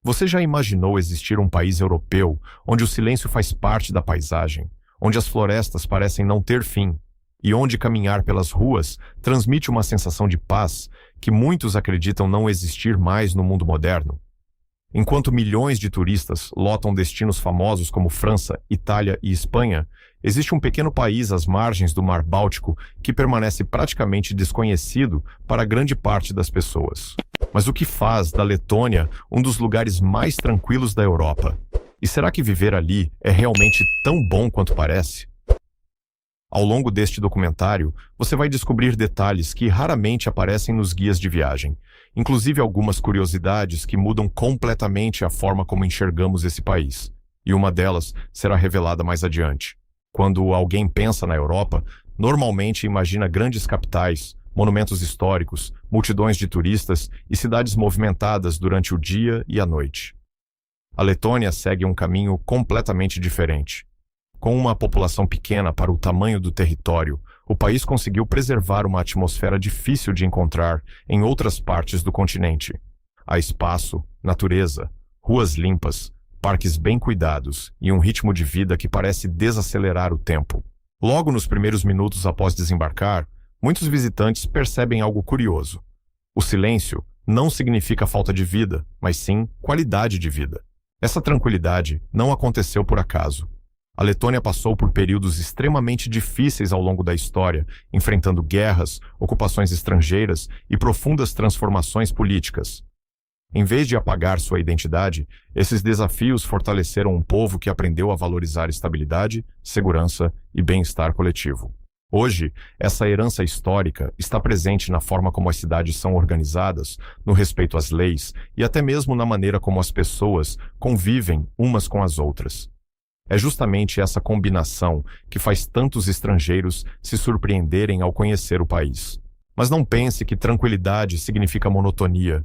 Você já imaginou existir um país europeu onde o silêncio faz parte da paisagem, onde as florestas parecem não ter fim, e onde caminhar pelas ruas transmite uma sensação de paz que muitos acreditam não existir mais no mundo moderno? Enquanto milhões de turistas lotam destinos famosos como França, Itália e Espanha, existe um pequeno país às margens do Mar Báltico que permanece praticamente desconhecido para grande parte das pessoas. Mas o que faz da Letônia um dos lugares mais tranquilos da Europa? E será que viver ali é realmente tão bom quanto parece? Ao longo deste documentário, você vai descobrir detalhes que raramente aparecem nos guias de viagem, inclusive algumas curiosidades que mudam completamente a forma como enxergamos esse país. E uma delas será revelada mais adiante. Quando alguém pensa na Europa, normalmente imagina grandes capitais, monumentos históricos, multidões de turistas e cidades movimentadas durante o dia e a noite. A Letônia segue um caminho completamente diferente. Com uma população pequena para o tamanho do território, o país conseguiu preservar uma atmosfera difícil de encontrar em outras partes do continente. Há espaço, natureza, ruas limpas, parques bem cuidados e um ritmo de vida que parece desacelerar o tempo. Logo nos primeiros minutos após desembarcar, muitos visitantes percebem algo curioso. O silêncio não significa falta de vida, mas sim qualidade de vida. Essa tranquilidade não aconteceu por acaso. A Letônia passou por períodos extremamente difíceis ao longo da história, enfrentando guerras, ocupações estrangeiras e profundas transformações políticas. Em vez de apagar sua identidade, esses desafios fortaleceram um povo que aprendeu a valorizar estabilidade, segurança e bem-estar coletivo. Hoje, essa herança histórica está presente na forma como as cidades são organizadas, no respeito às leis e até mesmo na maneira como as pessoas convivem umas com as outras. É justamente essa combinação que faz tantos estrangeiros se surpreenderem ao conhecer o país. Mas não pense que tranquilidade significa monotonia.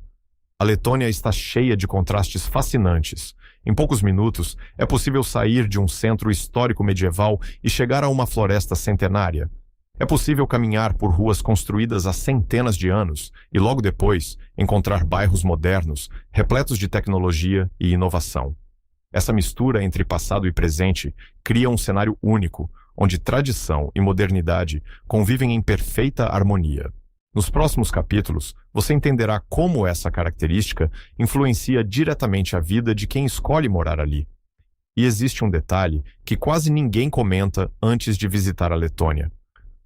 A Letônia está cheia de contrastes fascinantes. Em poucos minutos, é possível sair de um centro histórico medieval e chegar a uma floresta centenária. É possível caminhar por ruas construídas há centenas de anos e, logo depois, encontrar bairros modernos, repletos de tecnologia e inovação. Essa mistura entre passado e presente cria um cenário único, onde tradição e modernidade convivem em perfeita harmonia. Nos próximos capítulos, você entenderá como essa característica influencia diretamente a vida de quem escolhe morar ali. E existe um detalhe que quase ninguém comenta antes de visitar a Letônia.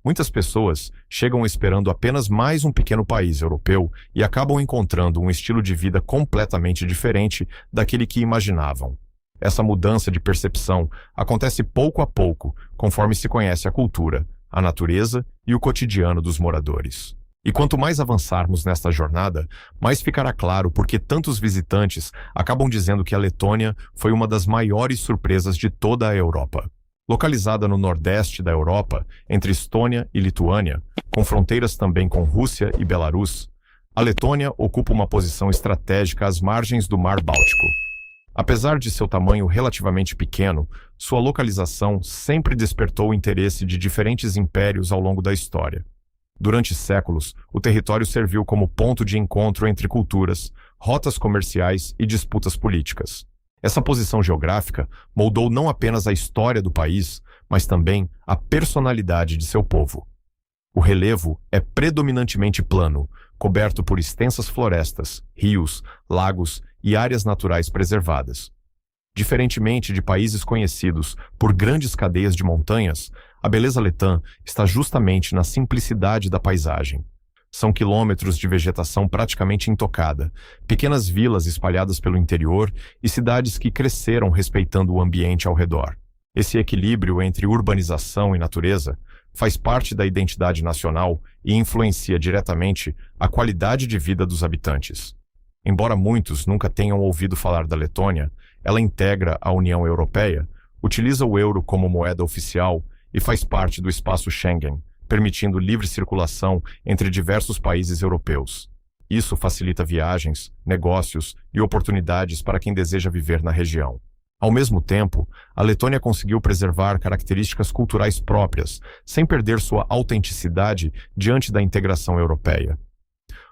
Muitas pessoas chegam esperando apenas mais um pequeno país europeu e acabam encontrando um estilo de vida completamente diferente daquele que imaginavam. Essa mudança de percepção acontece pouco a pouco, conforme se conhece a cultura, a natureza e o cotidiano dos moradores. E quanto mais avançarmos nesta jornada, mais ficará claro por que tantos visitantes acabam dizendo que a Letônia foi uma das maiores surpresas de toda a Europa. Localizada no nordeste da Europa, entre Estônia e Lituânia, com fronteiras também com Rússia e Belarus, a Letônia ocupa uma posição estratégica às margens do Mar Báltico. Apesar de seu tamanho relativamente pequeno, sua localização sempre despertou o interesse de diferentes impérios ao longo da história. Durante séculos, o território serviu como ponto de encontro entre culturas, rotas comerciais e disputas políticas. Essa posição geográfica moldou não apenas a história do país, mas também a personalidade de seu povo. O relevo é predominantemente plano, coberto por extensas florestas, rios, lagos e áreas naturais preservadas. Diferentemente de países conhecidos por grandes cadeias de montanhas, a beleza letã está justamente na simplicidade da paisagem. São quilômetros de vegetação praticamente intocada, pequenas vilas espalhadas pelo interior e cidades que cresceram respeitando o ambiente ao redor. Esse equilíbrio entre urbanização e natureza faz parte da identidade nacional e influencia diretamente a qualidade de vida dos habitantes. Embora muitos nunca tenham ouvido falar da Letônia, ela integra a União Europeia, utiliza o euro como moeda oficial e faz parte do espaço Schengen, permitindo livre circulação entre diversos países europeus. Isso facilita viagens, negócios e oportunidades para quem deseja viver na região. Ao mesmo tempo, a Letônia conseguiu preservar características culturais próprias, sem perder sua autenticidade diante da integração europeia.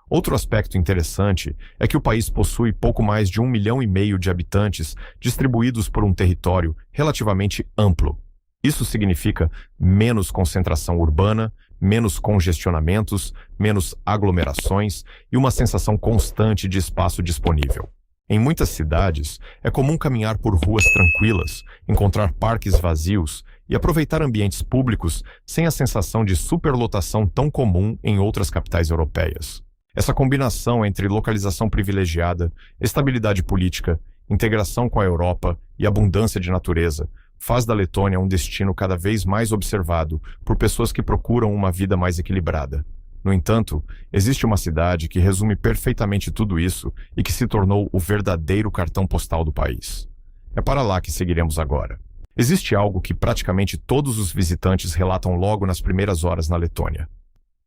Outro aspecto interessante é que o país possui pouco mais de 1,5 milhão de habitantes distribuídos por um território relativamente amplo. Isso significa menos concentração urbana, menos congestionamentos, menos aglomerações e uma sensação constante de espaço disponível. Em muitas cidades, é comum caminhar por ruas tranquilas, encontrar parques vazios e aproveitar ambientes públicos sem a sensação de superlotação tão comum em outras capitais europeias. Essa combinação entre localização privilegiada, estabilidade política, integração com a Europa e abundância de natureza faz da Letônia um destino cada vez mais observado por pessoas que procuram uma vida mais equilibrada. No entanto, existe uma cidade que resume perfeitamente tudo isso e que se tornou o verdadeiro cartão postal do país. É para lá que seguiremos agora. Existe algo que praticamente todos os visitantes relatam logo nas primeiras horas na Letônia: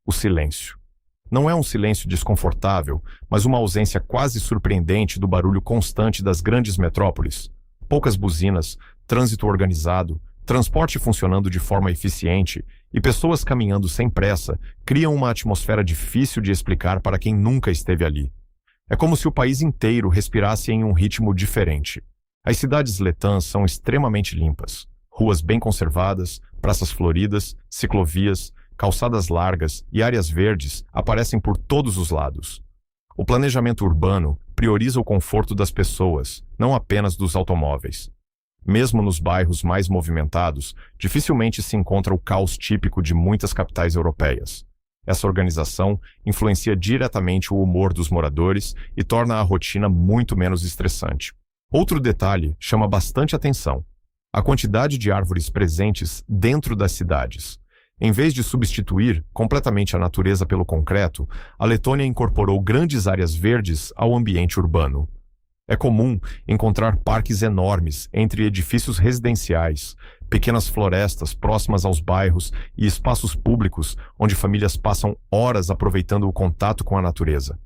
o silêncio. Não é um silêncio desconfortável, mas uma ausência quase surpreendente do barulho constante das grandes metrópoles. Poucas buzinas, trânsito organizado, transporte funcionando de forma eficiente e pessoas caminhando sem pressa criam uma atmosfera difícil de explicar para quem nunca esteve ali. É como se o país inteiro respirasse em um ritmo diferente. As cidades letãs são extremamente limpas. Ruas bem conservadas, praças floridas, ciclovias, calçadas largas e áreas verdes aparecem por todos os lados. O planejamento urbano prioriza o conforto das pessoas, não apenas dos automóveis. Mesmo nos bairros mais movimentados, dificilmente se encontra o caos típico de muitas capitais europeias. Essa organização influencia diretamente o humor dos moradores e torna a rotina muito menos estressante. Outro detalhe chama bastante atenção: a quantidade de árvores presentes dentro das cidades. Em vez de substituir completamente a natureza pelo concreto, a Letônia incorporou grandes áreas verdes ao ambiente urbano. É comum encontrar parques enormes entre edifícios residenciais, pequenas florestas próximas aos bairros e espaços públicos onde famílias passam horas aproveitando o contato com a natureza.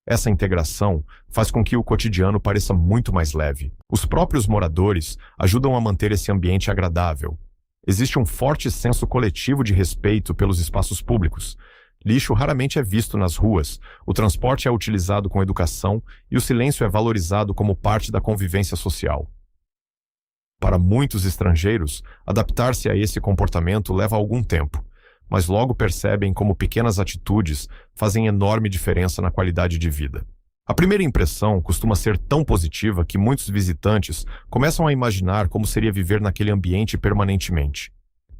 Essa integração faz com que o cotidiano pareça muito mais leve. Os próprios moradores ajudam a manter esse ambiente agradável. Existe um forte senso coletivo de respeito pelos espaços públicos. Lixo raramente é visto nas ruas, o transporte é utilizado com educação e o silêncio é valorizado como parte da convivência social. Para muitos estrangeiros, adaptar-se a esse comportamento leva algum tempo, mas logo percebem como pequenas atitudes fazem enorme diferença na qualidade de vida. A primeira impressão costuma ser tão positiva que muitos visitantes começam a imaginar como seria viver naquele ambiente permanentemente.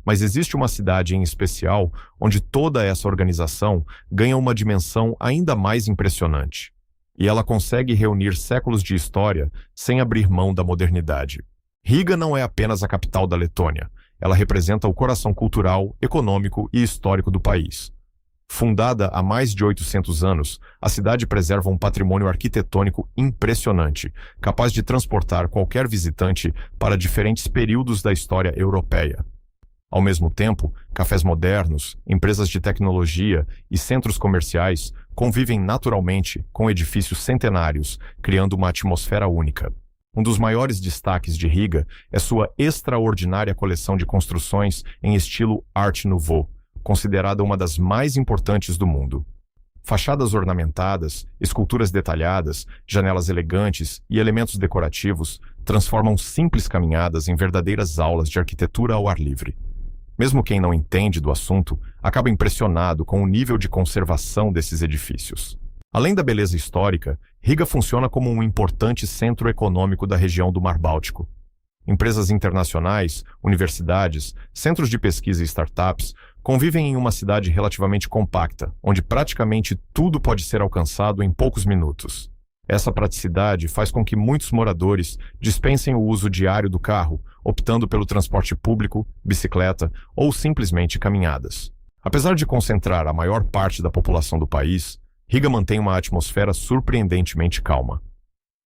Mas existe uma cidade em especial onde toda essa organização ganha uma dimensão ainda mais impressionante. E ela consegue reunir séculos de história sem abrir mão da modernidade. Riga não é apenas a capital da Letônia. Ela representa o coração cultural, econômico e histórico do país. Fundada há mais de 800 anos, a cidade preserva um patrimônio arquitetônico impressionante, capaz de transportar qualquer visitante para diferentes períodos da história europeia. Ao mesmo tempo, cafés modernos, empresas de tecnologia e centros comerciais convivem naturalmente com edifícios centenários, criando uma atmosfera única. Um dos maiores destaques de Riga é sua extraordinária coleção de construções em estilo Art Nouveau, considerada uma das mais importantes do mundo. Fachadas ornamentadas, esculturas detalhadas, janelas elegantes e elementos decorativos transformam simples caminhadas em verdadeiras aulas de arquitetura ao ar livre. Mesmo quem não entende do assunto acaba impressionado com o nível de conservação desses edifícios. Além da beleza histórica, Riga funciona como um importante centro econômico da região do Mar Báltico. Empresas internacionais, universidades, centros de pesquisa e startups convivem em uma cidade relativamente compacta, onde praticamente tudo pode ser alcançado em poucos minutos. Essa praticidade faz com que muitos moradores dispensem o uso diário do carro, optando pelo transporte público, bicicleta ou simplesmente caminhadas. Apesar de concentrar a maior parte da população do país, Riga mantém uma atmosfera surpreendentemente calma.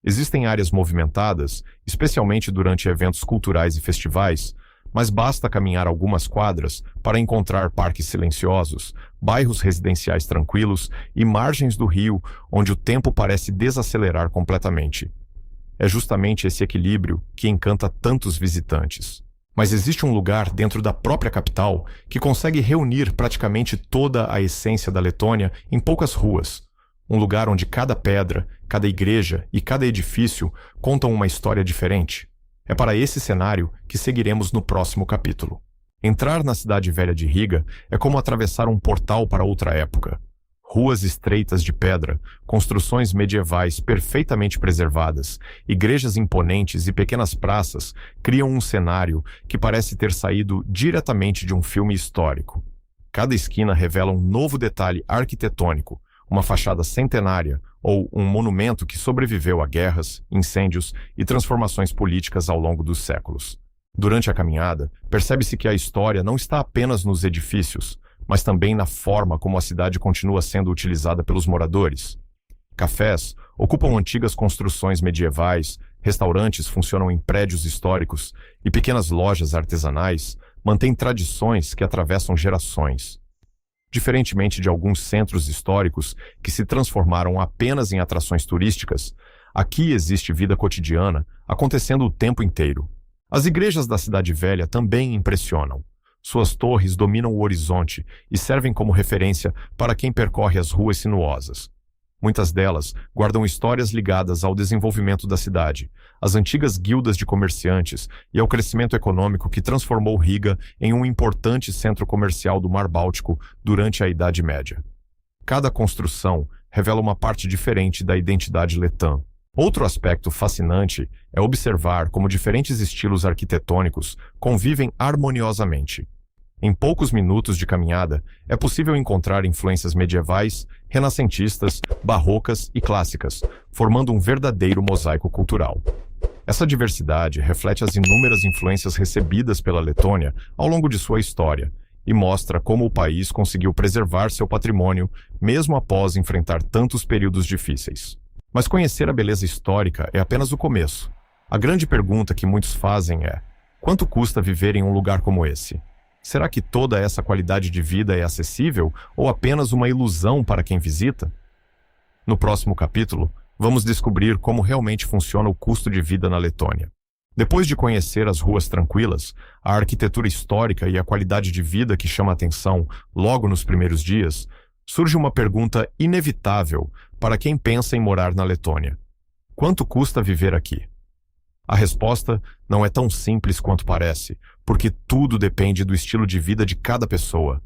Existem áreas movimentadas, especialmente durante eventos culturais e festivais, mas basta caminhar algumas quadras para encontrar parques silenciosos, bairros residenciais tranquilos e margens do rio onde o tempo parece desacelerar completamente. É justamente esse equilíbrio que encanta tantos visitantes. Mas existe um lugar dentro da própria capital que consegue reunir praticamente toda a essência da Letônia em poucas ruas: Um lugar onde cada pedra, cada igreja e cada edifício contam uma história diferente. É para esse cenário que seguiremos no próximo capítulo. Entrar na cidade velha de Riga é como atravessar um portal para outra época. Ruas estreitas de pedra, construções medievais perfeitamente preservadas, igrejas imponentes e pequenas praças criam um cenário que parece ter saído diretamente de um filme histórico. Cada esquina revela um novo detalhe arquitetônico, uma fachada centenária ou um monumento que sobreviveu a guerras, incêndios e transformações políticas ao longo dos séculos. Durante a caminhada, percebe-se que a história não está apenas nos edifícios, mas também na forma como a cidade continua sendo utilizada pelos moradores. Cafés ocupam antigas construções medievais, restaurantes funcionam em prédios históricos e pequenas lojas artesanais mantêm tradições que atravessam gerações. Diferentemente de alguns centros históricos que se transformaram apenas em atrações turísticas, aqui existe vida cotidiana acontecendo o tempo inteiro. As igrejas da Cidade Velha também impressionam. Suas torres dominam o horizonte e servem como referência para quem percorre as ruas sinuosas. Muitas delas guardam histórias ligadas ao desenvolvimento da cidade, às antigas guildas de comerciantes e ao crescimento econômico que transformou Riga em um importante centro comercial do Mar Báltico durante a Idade Média. Cada construção revela uma parte diferente da identidade letã. Outro aspecto fascinante é observar como diferentes estilos arquitetônicos convivem harmoniosamente. Em poucos minutos de caminhada, é possível encontrar influências medievais, renascentistas, barrocas e clássicas, formando um verdadeiro mosaico cultural. Essa diversidade reflete as inúmeras influências recebidas pela Letônia ao longo de sua história e mostra como o país conseguiu preservar seu patrimônio mesmo após enfrentar tantos períodos difíceis. Mas conhecer a beleza histórica é apenas o começo. A grande pergunta que muitos fazem é: quanto custa viver em um lugar como esse? Será que toda essa qualidade de vida é acessível ou apenas uma ilusão para quem visita? No próximo capítulo, vamos descobrir como realmente funciona o custo de vida na Letônia. Depois de conhecer as ruas tranquilas, a arquitetura histórica e a qualidade de vida que chama a atenção logo nos primeiros dias, surge uma pergunta inevitável para quem pensa em morar na Letônia: quanto custa viver aqui? A resposta não é tão simples quanto parece, porque tudo depende do estilo de vida de cada pessoa.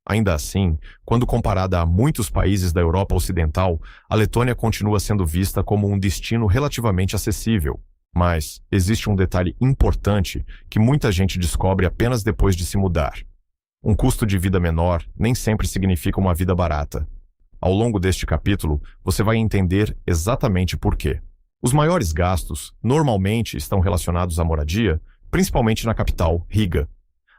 Ainda assim, quando comparada a muitos países da Europa Ocidental, a Letônia continua sendo vista como um destino relativamente acessível. Mas existe um detalhe importante que muita gente descobre apenas depois de se mudar. Um custo de vida menor nem sempre significa uma vida barata. Ao longo deste capítulo, você vai entender exatamente por quê. Os maiores gastos normalmente estão relacionados à moradia, principalmente na capital, Riga.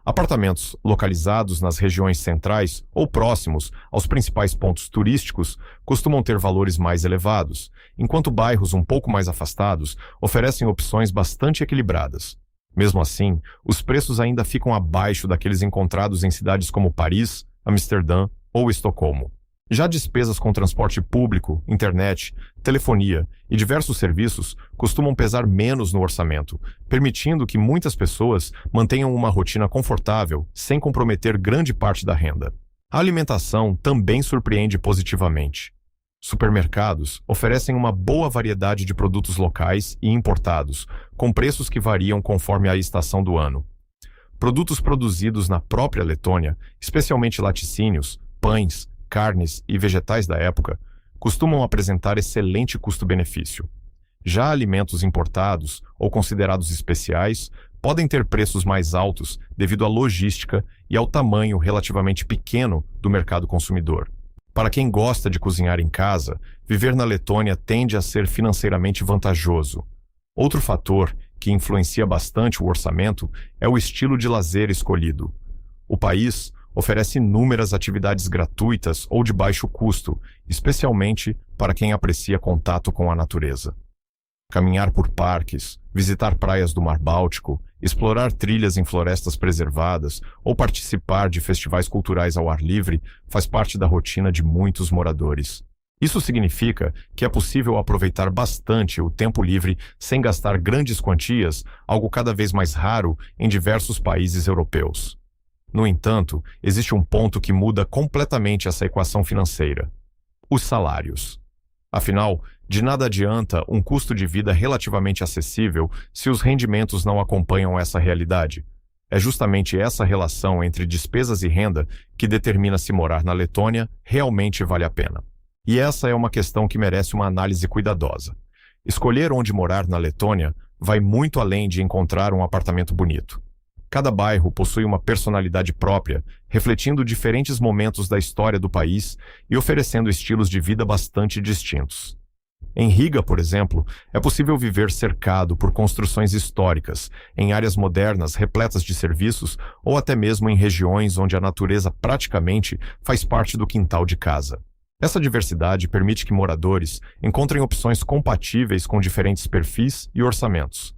Apartamentos localizados nas regiões centrais ou próximos aos principais pontos turísticos costumam ter valores mais elevados, enquanto bairros um pouco mais afastados oferecem opções bastante equilibradas. Mesmo assim, os preços ainda ficam abaixo daqueles encontrados em cidades como Paris, Amsterdã ou Estocolmo. Já despesas com transporte público, internet, telefonia e diversos serviços costumam pesar menos no orçamento, permitindo que muitas pessoas mantenham uma rotina confortável sem comprometer grande parte da renda. A alimentação também surpreende positivamente. Supermercados oferecem uma boa variedade de produtos locais e importados, com preços que variam conforme a estação do ano. Produtos produzidos na própria Letônia, especialmente laticínios, pães, carnes e vegetais da época, costumam apresentar excelente custo-benefício. Já alimentos importados ou considerados especiais podem ter preços mais altos devido à logística e ao tamanho relativamente pequeno do mercado consumidor. Para quem gosta de cozinhar em casa, viver na Letônia tende a ser financeiramente vantajoso. Outro fator que influencia bastante o orçamento é o estilo de lazer escolhido. O país oferece inúmeras atividades gratuitas ou de baixo custo, especialmente para quem aprecia contato com a natureza. Caminhar por parques, visitar praias do Mar Báltico, explorar trilhas em florestas preservadas ou participar de festivais culturais ao ar livre faz parte da rotina de muitos moradores. Isso significa que é possível aproveitar bastante o tempo livre sem gastar grandes quantias, algo cada vez mais raro em diversos países europeus. No entanto, existe um ponto que muda completamente essa equação financeira: os salários. Afinal, de nada adianta um custo de vida relativamente acessível se os rendimentos não acompanham essa realidade. É justamente essa relação entre despesas e renda que determina se morar na Letônia realmente vale a pena. E essa é uma questão que merece uma análise cuidadosa. Escolher onde morar na Letônia vai muito além de encontrar um apartamento bonito. Cada bairro possui uma personalidade própria, refletindo diferentes momentos da história do país e oferecendo estilos de vida bastante distintos. Em Riga, por exemplo, é possível viver cercado por construções históricas, em áreas modernas repletas de serviços ou até mesmo em regiões onde a natureza praticamente faz parte do quintal de casa. Essa diversidade permite que moradores encontrem opções compatíveis com diferentes perfis e orçamentos.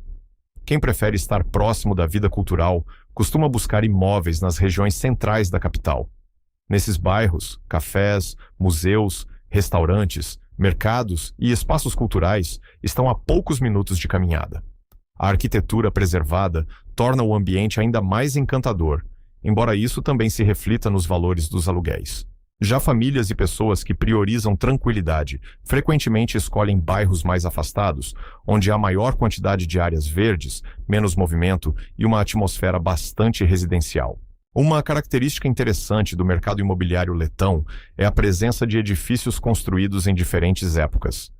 Quem prefere estar próximo da vida cultural costuma buscar imóveis nas regiões centrais da capital. Nesses bairros, cafés, museus, restaurantes, mercados e espaços culturais estão a poucos minutos de caminhada. A arquitetura preservada torna o ambiente ainda mais encantador, embora isso também se reflita nos valores dos aluguéis. Já famílias e pessoas que priorizam tranquilidade frequentemente escolhem bairros mais afastados, onde há maior quantidade de áreas verdes, menos movimento e uma atmosfera bastante residencial. Uma característica interessante do mercado imobiliário letão é a presença de edifícios construídos em diferentes épocas.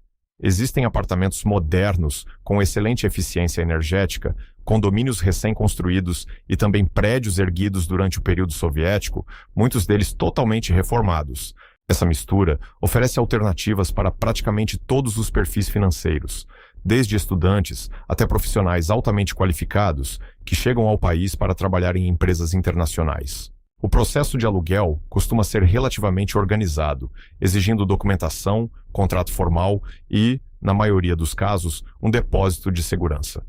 Existem apartamentos modernos com excelente eficiência energética, condomínios recém-construídos e também prédios erguidos durante o período soviético, muitos deles totalmente reformados. Essa mistura oferece alternativas para praticamente todos os perfis financeiros, desde estudantes até profissionais altamente qualificados que chegam ao país para trabalhar em empresas internacionais. O processo de aluguel costuma ser relativamente organizado, exigindo documentação, contrato formal e, na maioria dos casos, um depósito de segurança.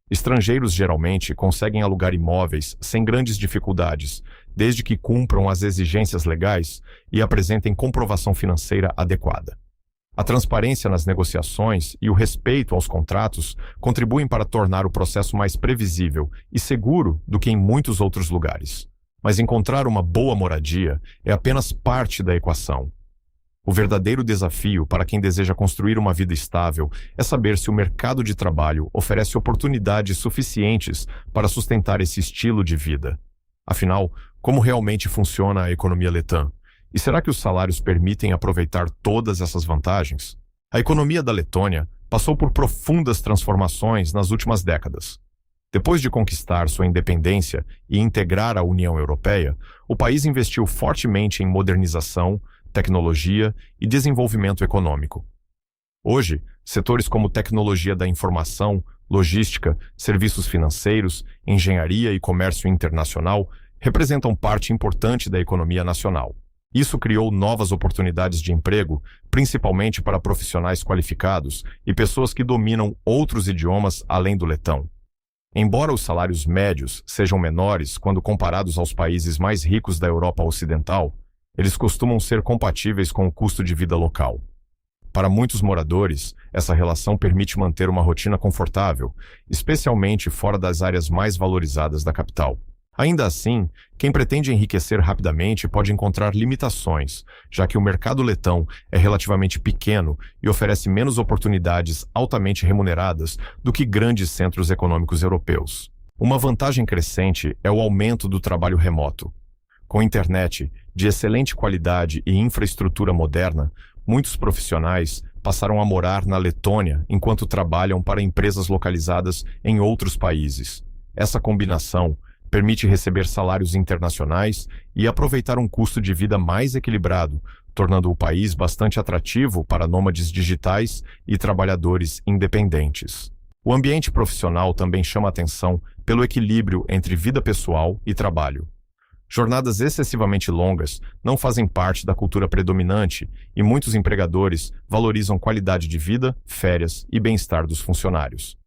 Estrangeiros geralmente conseguem alugar imóveis sem grandes dificuldades, desde que cumpram as exigências legais e apresentem comprovação financeira adequada. A transparência nas negociações e o respeito aos contratos contribuem para tornar o processo mais previsível e seguro do que em muitos outros lugares. Mas encontrar uma boa moradia é apenas parte da equação. O verdadeiro desafio para quem deseja construir uma vida estável é saber se o mercado de trabalho oferece oportunidades suficientes para sustentar esse estilo de vida. Afinal, como realmente funciona a economia letã? E será que os salários permitem aproveitar todas essas vantagens? A economia da Letônia passou por profundas transformações nas últimas décadas. Depois de conquistar sua independência e integrar a União Europeia, o país investiu fortemente em modernização, tecnologia e desenvolvimento econômico. Hoje, setores como tecnologia da informação, logística, serviços financeiros, engenharia e comércio internacional representam parte importante da economia nacional. Isso criou novas oportunidades de emprego, principalmente para profissionais qualificados e pessoas que dominam outros idiomas além do letão. Embora os salários médios sejam menores quando comparados aos países mais ricos da Europa Ocidental, eles costumam ser compatíveis com o custo de vida local. Para muitos moradores, essa relação permite manter uma rotina confortável, especialmente fora das áreas mais valorizadas da capital. Ainda assim, quem pretende enriquecer rapidamente pode encontrar limitações, já que o mercado letão é relativamente pequeno e oferece menos oportunidades altamente remuneradas do que grandes centros econômicos europeus. Uma vantagem crescente é o aumento do trabalho remoto. Com internet de excelente qualidade e infraestrutura moderna, muitos profissionais passaram a morar na Letônia enquanto trabalham para empresas localizadas em outros países. Essa combinação permite receber salários internacionais e aproveitar um custo de vida mais equilibrado, tornando o país bastante atrativo para nômades digitais e trabalhadores independentes. O ambiente profissional também chama atenção pelo equilíbrio entre vida pessoal e trabalho. Jornadas excessivamente longas não fazem parte da cultura predominante e muitos empregadores valorizam qualidade de vida, férias e bem-estar dos funcionários.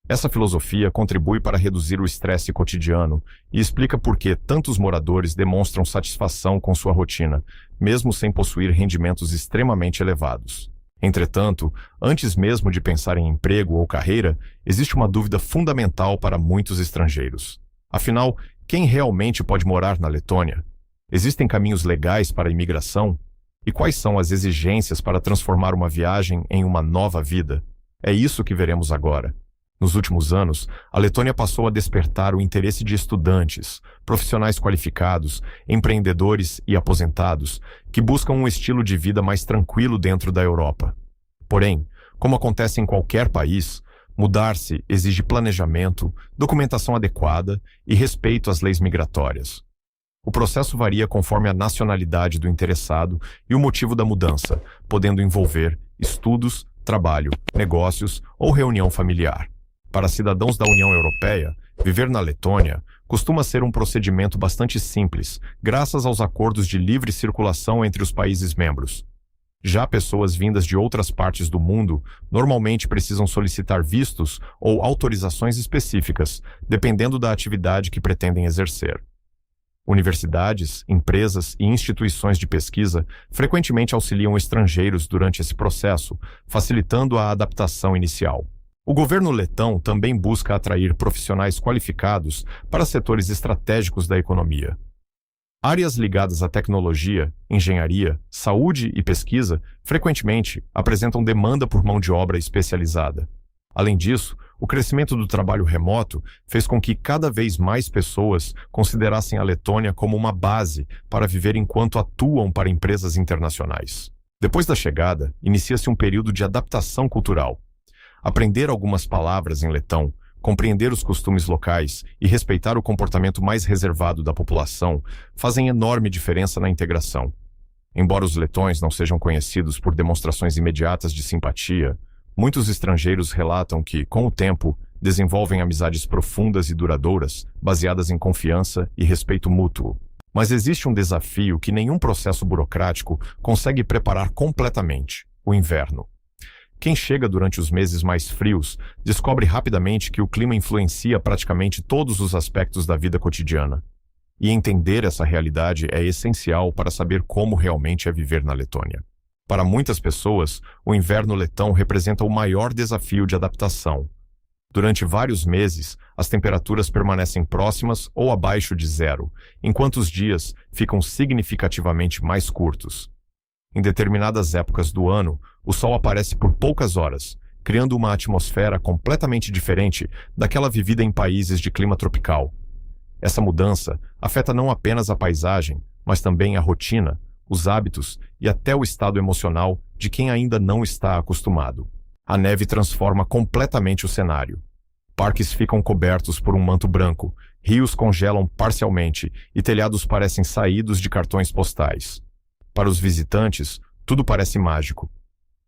Essa filosofia contribui para reduzir o estresse cotidiano e explica por que tantos moradores demonstram satisfação com sua rotina, mesmo sem possuir rendimentos extremamente elevados. Entretanto, antes mesmo de pensar em emprego ou carreira, existe uma dúvida fundamental para muitos estrangeiros. Afinal, quem realmente pode morar na Letônia? Existem caminhos legais para a imigração? E quais são as exigências para transformar uma viagem em uma nova vida? É isso que veremos agora. Nos últimos anos, a Letônia passou a despertar o interesse de estudantes, profissionais qualificados, empreendedores e aposentados que buscam um estilo de vida mais tranquilo dentro da Europa. Porém, como acontece em qualquer país, mudar-se exige planejamento, documentação adequada e respeito às leis migratórias. O processo varia conforme a nacionalidade do interessado e o motivo da mudança, podendo envolver estudos, trabalho, negócios ou reunião familiar. Para cidadãos da União Europeia, viver na Letônia costuma ser um procedimento bastante simples, graças aos acordos de livre circulação entre os países membros. Já pessoas vindas de outras partes do mundo normalmente precisam solicitar vistos ou autorizações específicas, dependendo da atividade que pretendem exercer. Universidades, empresas e instituições de pesquisa frequentemente auxiliam estrangeiros durante esse processo, facilitando a adaptação inicial. O governo letão também busca atrair profissionais qualificados para setores estratégicos da economia. Áreas ligadas à tecnologia, engenharia, saúde e pesquisa frequentemente apresentam demanda por mão de obra especializada. Além disso, o crescimento do trabalho remoto fez com que cada vez mais pessoas considerassem a Letônia como uma base para viver enquanto atuam para empresas internacionais. Depois da chegada, inicia-se um período de adaptação cultural. Aprender algumas palavras em letão, compreender os costumes locais e respeitar o comportamento mais reservado da população fazem enorme diferença na integração. Embora os letões não sejam conhecidos por demonstrações imediatas de simpatia, muitos estrangeiros relatam que, com o tempo, desenvolvem amizades profundas e duradouras, baseadas em confiança e respeito mútuo. Mas existe um desafio que nenhum processo burocrático consegue preparar completamente: o inverno. Quem chega durante os meses mais frios descobre rapidamente que o clima influencia praticamente todos os aspectos da vida cotidiana. E entender essa realidade é essencial para saber como realmente é viver na Letônia. Para muitas pessoas, o inverno letão representa o maior desafio de adaptação. Durante vários meses, as temperaturas permanecem próximas ou abaixo de zero, enquanto os dias ficam significativamente mais curtos. Em determinadas épocas do ano, o sol aparece por poucas horas, criando uma atmosfera completamente diferente daquela vivida em países de clima tropical. Essa mudança afeta não apenas a paisagem, mas também a rotina, os hábitos e até o estado emocional de quem ainda não está acostumado. A neve transforma completamente o cenário. Parques ficam cobertos por um manto branco, rios congelam parcialmente e telhados parecem saídos de cartões postais. Para os visitantes, tudo parece mágico.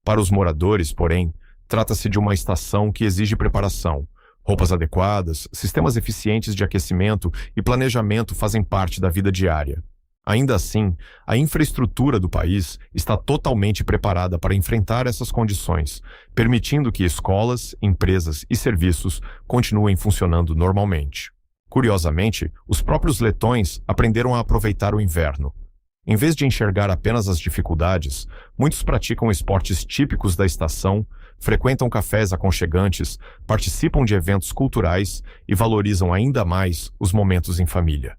Para os moradores, porém, trata-se de uma estação que exige preparação. Roupas adequadas, sistemas eficientes de aquecimento e planejamento fazem parte da vida diária. Ainda assim, a infraestrutura do país está totalmente preparada para enfrentar essas condições, permitindo que escolas, empresas e serviços continuem funcionando normalmente. Curiosamente, os próprios letões aprenderam a aproveitar o inverno. Em vez de enxergar apenas as dificuldades, muitos praticam esportes típicos da estação, frequentam cafés aconchegantes, participam de eventos culturais e valorizam ainda mais os momentos em família.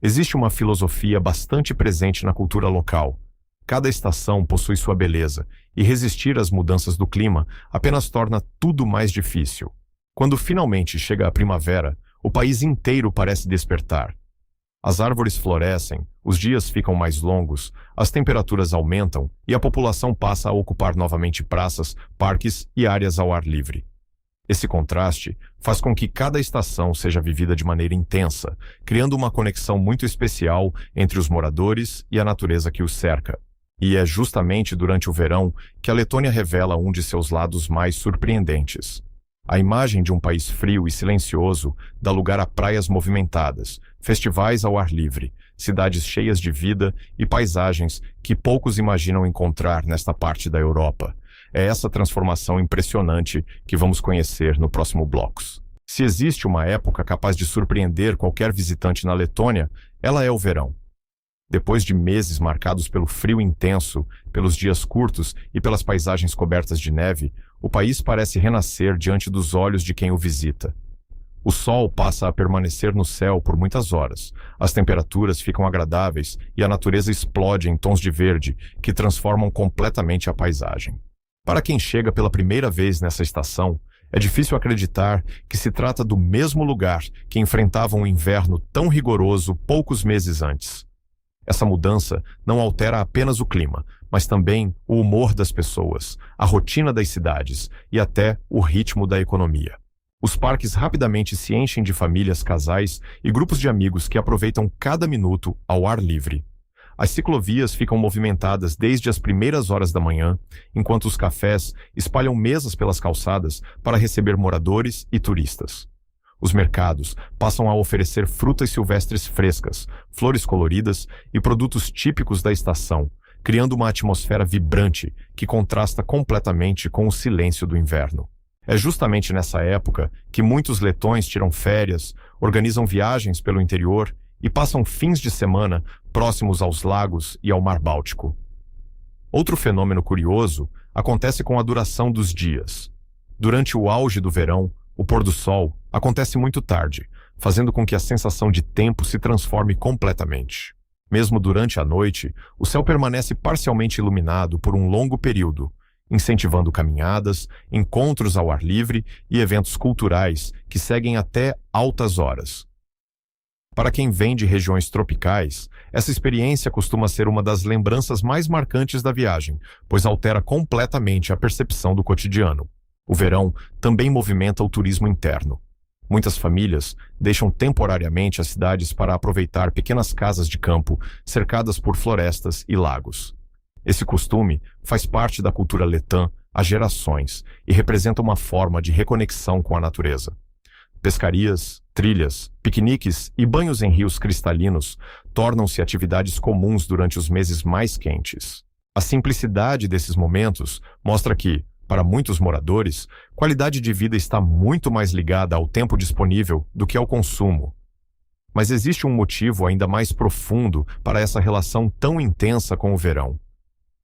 Existe uma filosofia bastante presente na cultura local. Cada estação possui sua beleza, e resistir às mudanças do clima apenas torna tudo mais difícil. Quando finalmente chega a primavera, o país inteiro parece despertar. As árvores florescem, os dias ficam mais longos, as temperaturas aumentam e a população passa a ocupar novamente praças, parques e áreas ao ar livre. Esse contraste faz com que cada estação seja vivida de maneira intensa, criando uma conexão muito especial entre os moradores e a natureza que os cerca. E é justamente durante o verão que a Letônia revela um de seus lados mais surpreendentes. A imagem de um país frio e silencioso dá lugar a praias movimentadas, festivais ao ar livre, cidades cheias de vida e paisagens que poucos imaginam encontrar nesta parte da Europa. É essa transformação impressionante que vamos conhecer no próximo bloco. Se existe uma época capaz de surpreender qualquer visitante na Letônia, ela é o verão. Depois de meses marcados pelo frio intenso, pelos dias curtos e pelas paisagens cobertas de neve, o país parece renascer diante dos olhos de quem o visita. O sol passa a permanecer no céu por muitas horas, as temperaturas ficam agradáveis e a natureza explode em tons de verde que transformam completamente a paisagem. Para quem chega pela primeira vez nessa estação, é difícil acreditar que se trata do mesmo lugar que enfrentava um inverno tão rigoroso poucos meses antes. Essa mudança não altera apenas o clima, mas também o humor das pessoas, a rotina das cidades e até o ritmo da economia. Os parques rapidamente se enchem de famílias, casais e grupos de amigos que aproveitam cada minuto ao ar livre. As ciclovias ficam movimentadas desde as primeiras horas da manhã, enquanto os cafés espalham mesas pelas calçadas para receber moradores e turistas. Os mercados passam a oferecer frutas silvestres frescas, flores coloridas e produtos típicos da estação, criando uma atmosfera vibrante que contrasta completamente com o silêncio do inverno. É justamente nessa época que muitos letões tiram férias, organizam viagens pelo interior e passam fins de semana próximos aos lagos e ao Mar Báltico. Outro fenômeno curioso acontece com a duração dos dias. Durante o auge do verão, o pôr do sol acontece muito tarde, fazendo com que a sensação de tempo se transforme completamente. Mesmo durante a noite, o céu permanece parcialmente iluminado por um longo período, incentivando caminhadas, encontros ao ar livre e eventos culturais que seguem até altas horas. Para quem vem de regiões tropicais, essa experiência costuma ser uma das lembranças mais marcantes da viagem, pois altera completamente a percepção do cotidiano. O verão também movimenta o turismo interno. Muitas famílias deixam temporariamente as cidades para aproveitar pequenas casas de campo cercadas por florestas e lagos. Esse costume faz parte da cultura letã há gerações e representa uma forma de reconexão com a natureza. Pescarias, trilhas, piqueniques e banhos em rios cristalinos tornam-se atividades comuns durante os meses mais quentes. A simplicidade desses momentos mostra que, para muitos moradores, qualidade de vida está muito mais ligada ao tempo disponível do que ao consumo. Mas existe um motivo ainda mais profundo para essa relação tão intensa com o verão.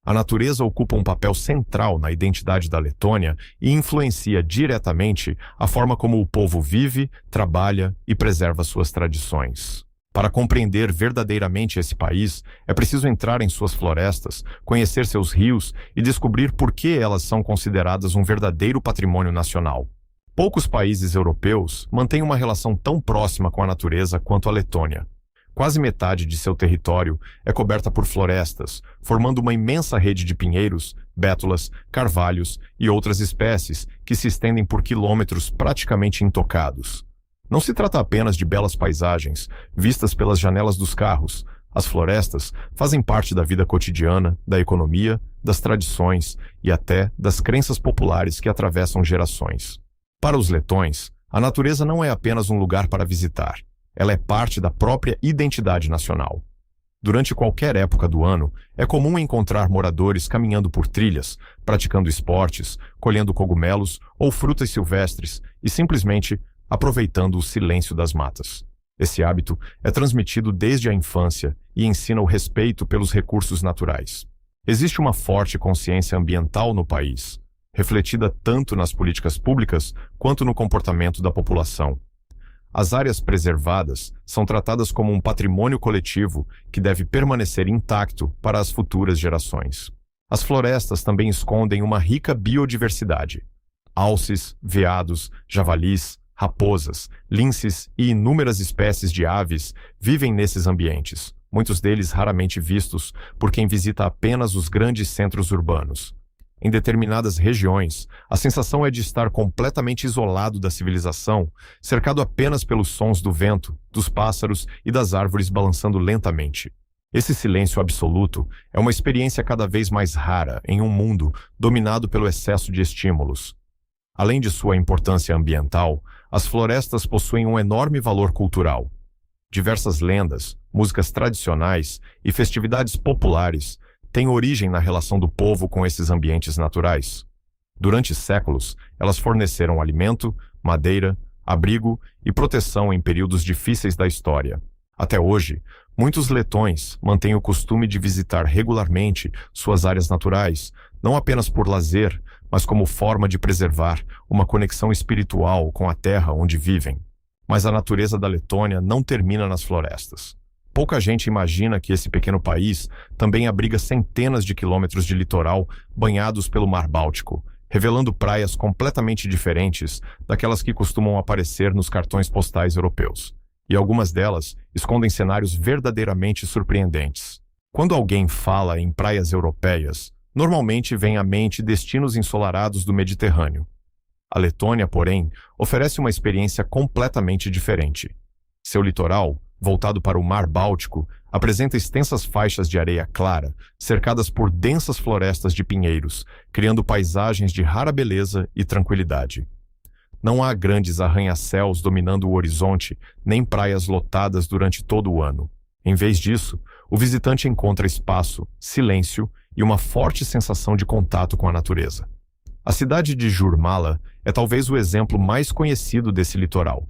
A natureza ocupa um papel central na identidade da Letônia e influencia diretamente a forma como o povo vive, trabalha e preserva suas tradições. Para compreender verdadeiramente esse país, é preciso entrar em suas florestas, conhecer seus rios e descobrir por que elas são consideradas um verdadeiro patrimônio nacional. Poucos países europeus mantêm uma relação tão próxima com a natureza quanto a Letônia. Quase metade de seu território é coberta por florestas, formando uma imensa rede de pinheiros, bétulas, carvalhos e outras espécies que se estendem por quilômetros praticamente intocados. Não se trata apenas de belas paisagens, vistas pelas janelas dos carros. As florestas fazem parte da vida cotidiana, da economia, das tradições e até das crenças populares que atravessam gerações. Para os letões, a natureza não é apenas um lugar para visitar. Ela é parte da própria identidade nacional. Durante qualquer época do ano, é comum encontrar moradores caminhando por trilhas, praticando esportes, colhendo cogumelos ou frutas silvestres e simplesmente aproveitando o silêncio das matas. Esse hábito é transmitido desde a infância e ensina o respeito pelos recursos naturais. Existe uma forte consciência ambiental no país, refletida tanto nas políticas públicas quanto no comportamento da população. As áreas preservadas são tratadas como um patrimônio coletivo que deve permanecer intacto para as futuras gerações. As florestas também escondem uma rica biodiversidade. Alces, veados, javalis, raposas, linces e inúmeras espécies de aves vivem nesses ambientes, muitos deles raramente vistos por quem visita apenas os grandes centros urbanos. Em determinadas regiões, a sensação é de estar completamente isolado da civilização, cercado apenas pelos sons do vento, dos pássaros e das árvores balançando lentamente. Esse silêncio absoluto é uma experiência cada vez mais rara em um mundo dominado pelo excesso de estímulos. Além de sua importância ambiental, as florestas possuem um enorme valor cultural. Diversas lendas, músicas tradicionais e festividades populares têm origem na relação do povo com esses ambientes naturais. Durante séculos, elas forneceram alimento, madeira, abrigo e proteção em períodos difíceis da história. Até hoje, muitos letões mantêm o costume de visitar regularmente suas áreas naturais, não apenas por lazer, mas como forma de preservar uma conexão espiritual com a terra onde vivem. Mas a natureza da Letônia não termina nas florestas. Pouca gente imagina que esse pequeno país também abriga centenas de quilômetros de litoral banhados pelo Mar Báltico, revelando praias completamente diferentes daquelas que costumam aparecer nos cartões postais europeus. E algumas delas escondem cenários verdadeiramente surpreendentes. Quando alguém fala em praias europeias, normalmente vem à mente destinos ensolarados do Mediterrâneo. A Letônia, porém, oferece uma experiência completamente diferente. Seu litoral, voltado para o Mar Báltico, apresenta extensas faixas de areia clara, cercadas por densas florestas de pinheiros, criando paisagens de rara beleza e tranquilidade. Não há grandes arranha-céus dominando o horizonte, nem praias lotadas durante todo o ano. Em vez disso, o visitante encontra espaço, silêncio e uma forte sensação de contato com a natureza. A cidade de Jurmala é talvez o exemplo mais conhecido desse litoral.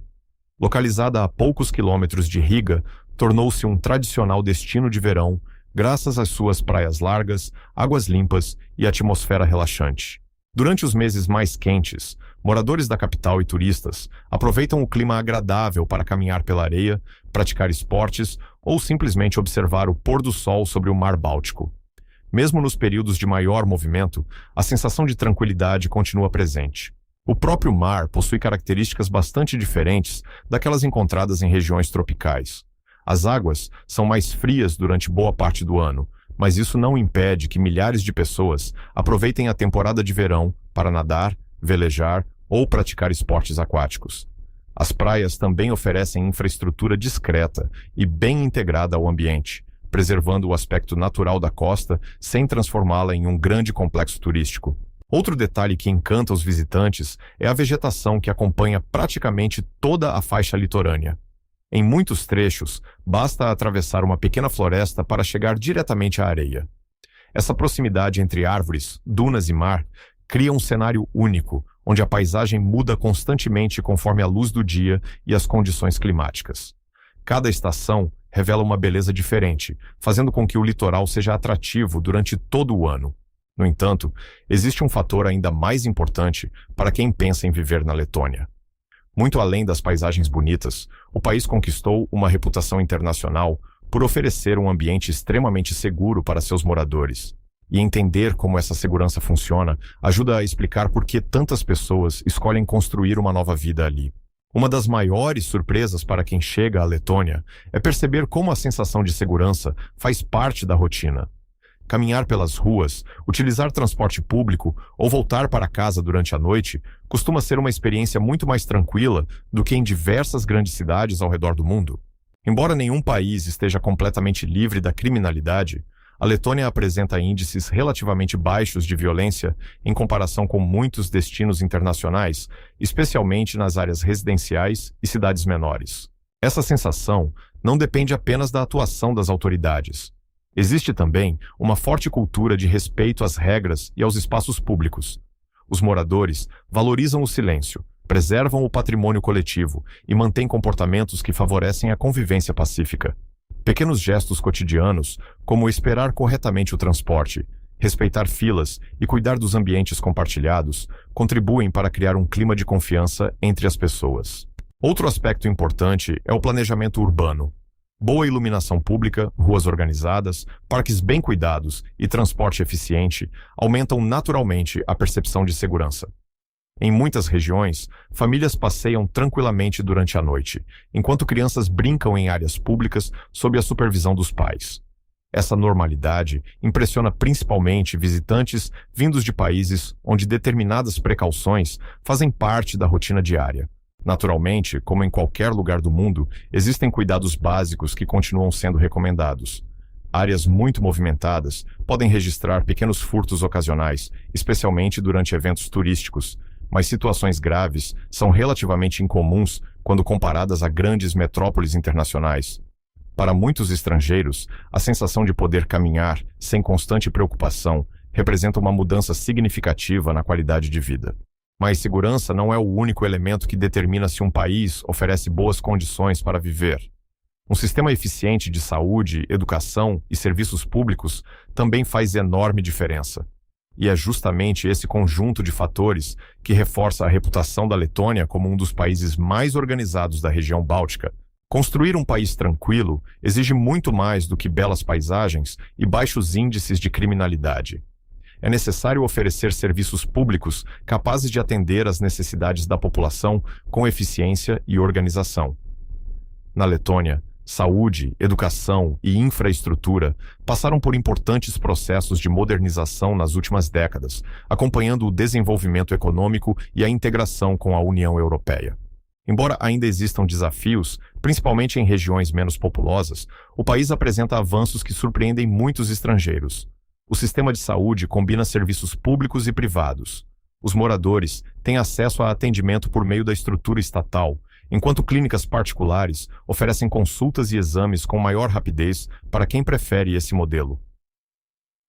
Localizada a poucos quilômetros de Riga, tornou-se um tradicional destino de verão, graças às suas praias largas, águas limpas e atmosfera relaxante. Durante os meses mais quentes, moradores da capital e turistas aproveitam o clima agradável para caminhar pela areia, praticar esportes ou simplesmente observar o pôr do sol sobre o Mar Báltico. Mesmo nos períodos de maior movimento, a sensação de tranquilidade continua presente. O próprio mar possui características bastante diferentes daquelas encontradas em regiões tropicais. As águas são mais frias durante boa parte do ano, mas isso não impede que milhares de pessoas aproveitem a temporada de verão para nadar, velejar ou praticar esportes aquáticos. As praias também oferecem infraestrutura discreta e bem integrada ao ambiente, preservando o aspecto natural da costa sem transformá-la em um grande complexo turístico. Outro detalhe que encanta os visitantes é a vegetação que acompanha praticamente toda a faixa litorânea. Em muitos trechos, basta atravessar uma pequena floresta para chegar diretamente à areia. Essa proximidade entre árvores, dunas e mar cria um cenário único, onde a paisagem muda constantemente conforme a luz do dia e as condições climáticas. Cada estação revela uma beleza diferente, fazendo com que o litoral seja atrativo durante todo o ano. No entanto, existe um fator ainda mais importante para quem pensa em viver na Letônia. Muito além das paisagens bonitas, o país conquistou uma reputação internacional por oferecer um ambiente extremamente seguro para seus moradores. E entender como essa segurança funciona ajuda a explicar por que tantas pessoas escolhem construir uma nova vida ali. Uma das maiores surpresas para quem chega à Letônia é perceber como a sensação de segurança faz parte da rotina. Caminhar pelas ruas, utilizar transporte público ou voltar para casa durante a noite costuma ser uma experiência muito mais tranquila do que em diversas grandes cidades ao redor do mundo. Embora nenhum país esteja completamente livre da criminalidade, a Letônia apresenta índices relativamente baixos de violência em comparação com muitos destinos internacionais, especialmente nas áreas residenciais e cidades menores. Essa sensação não depende apenas da atuação das autoridades. Existe também uma forte cultura de respeito às regras e aos espaços públicos. Os moradores valorizam o silêncio, preservam o patrimônio coletivo e mantêm comportamentos que favorecem a convivência pacífica. Pequenos gestos cotidianos, como esperar corretamente o transporte, respeitar filas e cuidar dos ambientes compartilhados, contribuem para criar um clima de confiança entre as pessoas. Outro aspecto importante é o planejamento urbano. Boa iluminação pública, ruas organizadas, parques bem cuidados e transporte eficiente aumentam naturalmente a percepção de segurança. Em muitas regiões, famílias passeiam tranquilamente durante a noite, enquanto crianças brincam em áreas públicas sob a supervisão dos pais. Essa normalidade impressiona principalmente visitantes vindos de países onde determinadas precauções fazem parte da rotina diária. Naturalmente, como em qualquer lugar do mundo, existem cuidados básicos que continuam sendo recomendados. Áreas muito movimentadas podem registrar pequenos furtos ocasionais, especialmente durante eventos turísticos, mas situações graves são relativamente incomuns quando comparadas a grandes metrópoles internacionais. Para muitos estrangeiros, a sensação de poder caminhar sem constante preocupação representa uma mudança significativa na qualidade de vida. Mas segurança não é o único elemento que determina se um país oferece boas condições para viver. Um sistema eficiente de saúde, educação e serviços públicos também faz enorme diferença. E é justamente esse conjunto de fatores que reforça a reputação da Letônia como um dos países mais organizados da região báltica. Construir um país tranquilo exige muito mais do que belas paisagens e baixos índices de criminalidade. É necessário oferecer serviços públicos capazes de atender às necessidades da população com eficiência e organização. Na Letônia, saúde, educação e infraestrutura passaram por importantes processos de modernização nas últimas décadas, acompanhando o desenvolvimento econômico e a integração com a União Europeia. Embora ainda existam desafios, principalmente em regiões menos populosas, o país apresenta avanços que surpreendem muitos estrangeiros. O sistema de saúde combina serviços públicos e privados. Os moradores têm acesso a atendimento por meio da estrutura estatal, enquanto clínicas particulares oferecem consultas e exames com maior rapidez para quem prefere esse modelo.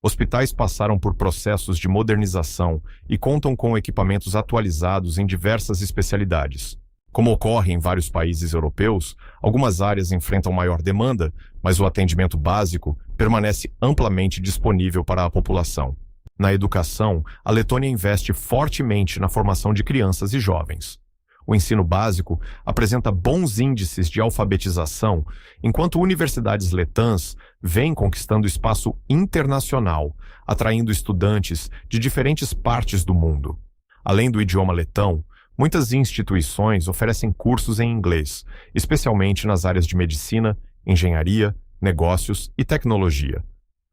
Hospitais passaram por processos de modernização e contam com equipamentos atualizados em diversas especialidades. Como ocorre em vários países europeus, algumas áreas enfrentam maior demanda, mas o atendimento básico permanece amplamente disponível para a população. Na educação, a Letônia investe fortemente na formação de crianças e jovens. O ensino básico apresenta bons índices de alfabetização, enquanto universidades letãs vêm conquistando espaço internacional, atraindo estudantes de diferentes partes do mundo. Além do idioma letão, muitas instituições oferecem cursos em inglês, especialmente nas áreas de medicina, engenharia, negócios e tecnologia,